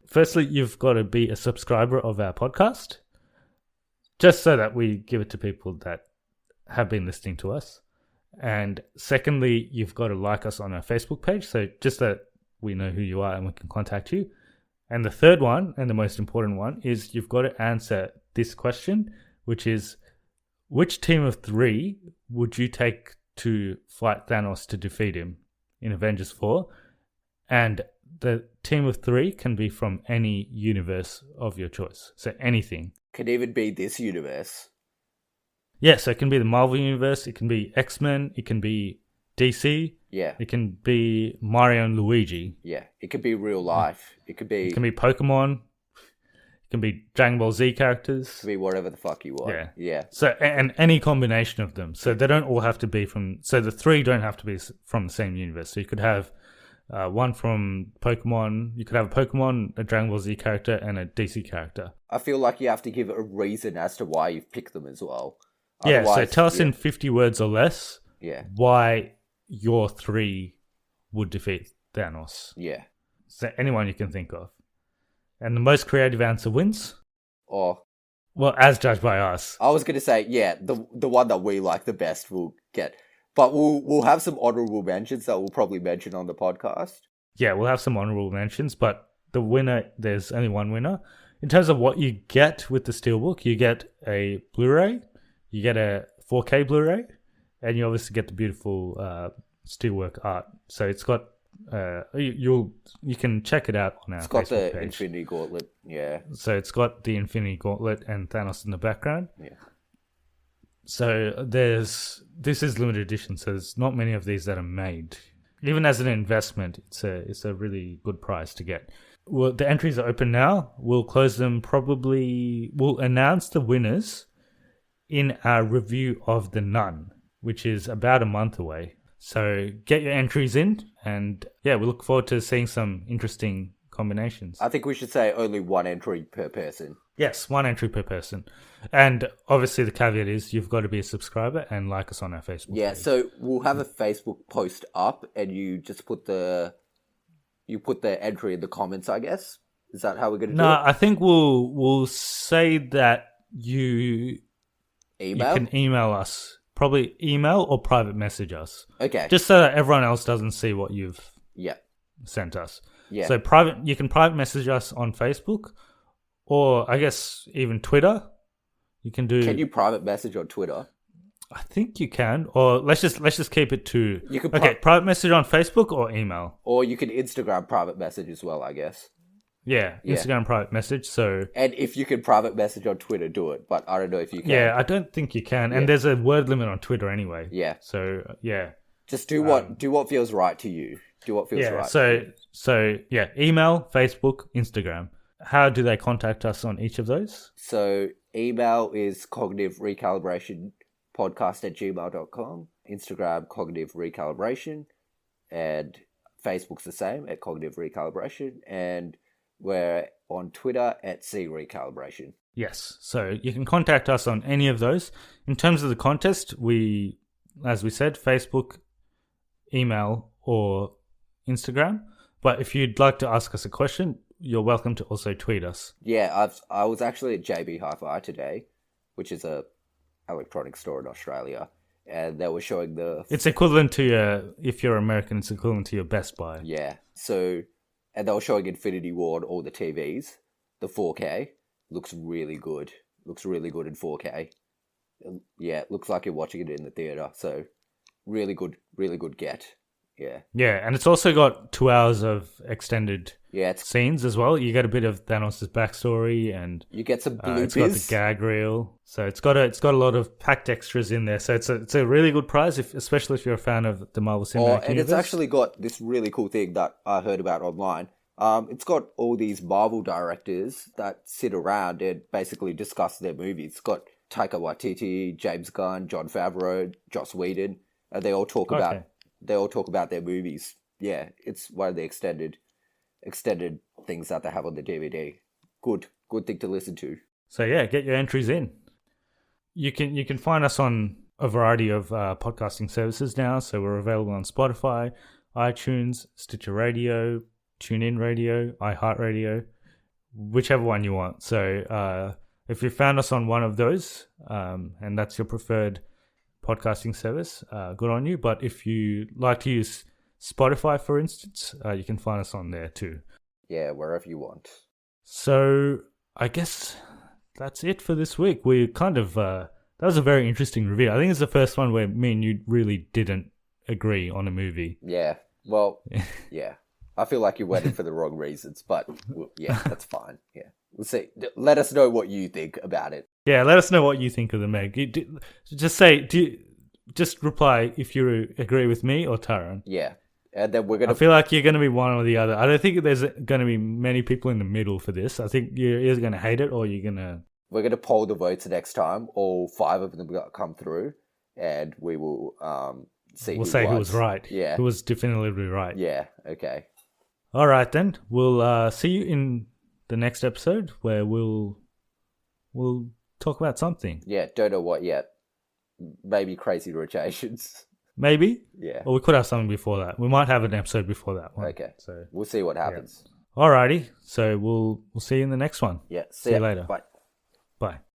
firstly, you've got to be a subscriber of our podcast, just so that we give it to people that have been listening to us. And secondly, you've got to like us on our Facebook page, so just that we know who you are and we can contact you. And the third one, and the most important one, is you've got to answer this question, which is, which team of 3 would you take to fight Thanos to defeat him in Avengers 4? And the team of 3 can be from any universe of your choice. So anything. Could even be this universe. Yeah, so it can be the Marvel Universe, it can be X-Men, it can be DC, Yeah. it can be Mario and Luigi. Yeah. It could be real life. It could be Pokemon, it can be Dragon Ball Z characters. whatever the fuck you want. Yeah. Yeah. So, and any combination of them. So they don't all have to be from, so the 3 don't have to be from the same universe. So you could have one from Pokemon, you could have a Pokemon, a Dragon Ball Z character, and a DC character. I feel like you have to give a reason as to why you've picked them as well. Yeah, so Otherwise, tell us in 50 words or less why your 3 would defeat Thanos. Yeah. So anyone you can think of. And the most creative answer wins? Or, Well, as judged by us. I was going to say, the one that we like the best will get. But we'll have some honorable mentions that we'll probably mention on the podcast. Yeah, we'll have some honorable mentions, but the winner, there's only one winner. In terms of what you get with the Steelbook, you get a Blu-ray, you get a 4K Blu-ray, and you obviously get the beautiful steelwork art. So it's got you can check it out on our Facebook page. It's got the Infinity Gauntlet, yeah. So it's got the Infinity Gauntlet and Thanos in the background. Yeah. So this is limited edition, so there's not many of these that are made. Even as an investment, it's a really good price to get. Well, the entries are open now. We'll close them we'll announce the winners in our review of The Nun, which is about a month away. So get your entries in, and we look forward to seeing some interesting combinations. I think we should say only one entry per person. Yes, one entry per person. And obviously the caveat is you've got to be a subscriber and like us on our Facebook Yeah, page. so we'll have a Facebook post up and you just put the entry in the comments, I guess. Is that how we're going to do it? No, I think we'll say that you can email us. Probably email or private message us. Okay. Just so that everyone else doesn't see what you've sent us. Yeah. So you can private message us on Facebook, or I guess even Twitter. You can do. Can you private message on Twitter? I think you can. Or let's just keep it to. You can private message on Facebook or email. Or you can Instagram private message as well, I guess. Yeah, Instagram private message. So. And if you can private message on Twitter, do it. But I don't know if you can. Yeah, I don't think you can. And there's a word limit on Twitter anyway. Yeah. So yeah. Just do what feels right to you. Do what feels right. So email, Facebook, Instagram. How do they contact us on each of those? So email is cognitiverecalibrationpodcast@gmail.com. Instagram, cognitive recalibration. And Facebook's the same, at cognitive recalibration. And we're on Twitter at @crecalibration. Yes. So you can contact us on any of those. In terms of the contest, as we said, Facebook, email, or Instagram. But if you'd like to ask us a question, you're welcome to also tweet us. Yeah, I was actually at JB Hi-Fi today, which is a electronics store in Australia, and they were showing It's equivalent to if you're American, it's equivalent to your Best Buy. Yeah. So, and they were showing Infinity War on all the TVs. The 4K looks really good. Looks really good in 4K. Yeah, it looks like you're watching it in the theater. So, really good get. Yeah. Yeah, and it's also got 2 hours of extended it's scenes as well. You get a bit of Thanos' backstory, and you get some bloopers. It's got the gag reel, so it's got a lot of packed extras in there. So it's a really good prize, especially if you're a fan of the Marvel Cinematic and Universe. It's actually got this really cool thing that I heard about online. It's got all these Marvel directors that sit around and basically discuss their movies. It's got Taika Waititi, James Gunn, Jon Favreau, Joss Whedon, and they all talk about their movies. Yeah, it's one of the extended things that they have on the DVD. Good thing to listen to. So yeah, get your entries in. You can find us on a variety of podcasting services now. So we're available on Spotify, iTunes, Stitcher Radio, TuneIn Radio, iHeartRadio, whichever one you want. So if you found us on one of those, and that's your preferred podcasting service, good on you. But if you like to use Spotify, for instance, you can find us on there too. Yeah, wherever you want. So I guess that's it for this week. We kind of that was a very interesting review. I think it's the first one where me and you really didn't agree on a movie. Yeah. Well, yeah. I feel like you went in for the wrong reasons, but yeah, that's fine. Yeah. We'll see. Let us know what you think about it. Yeah, let us know what you think of the Meg. Just reply if you agree with me or Taran. Yeah. And then we're going to... I feel like you're going to be one or the other. I don't think there's going to be many people in the middle for this. I think you're either going to hate it or you're going to... We're going to poll the votes next time. All 5 of them come through, and we will see. We'll say who was right. Yeah. Who was definitively right. Yeah, okay. All right, then. We'll see you in the next episode where we'll talk about something. Yeah, don't know what yet. Maybe Crazy Rich Asians. Maybe. Yeah. Or we could have something before that. We might have an episode before that one. Okay. So we'll see what happens. Yeah. Alrighty. So we'll see you in the next one. Yeah. See you later. Bye. Bye.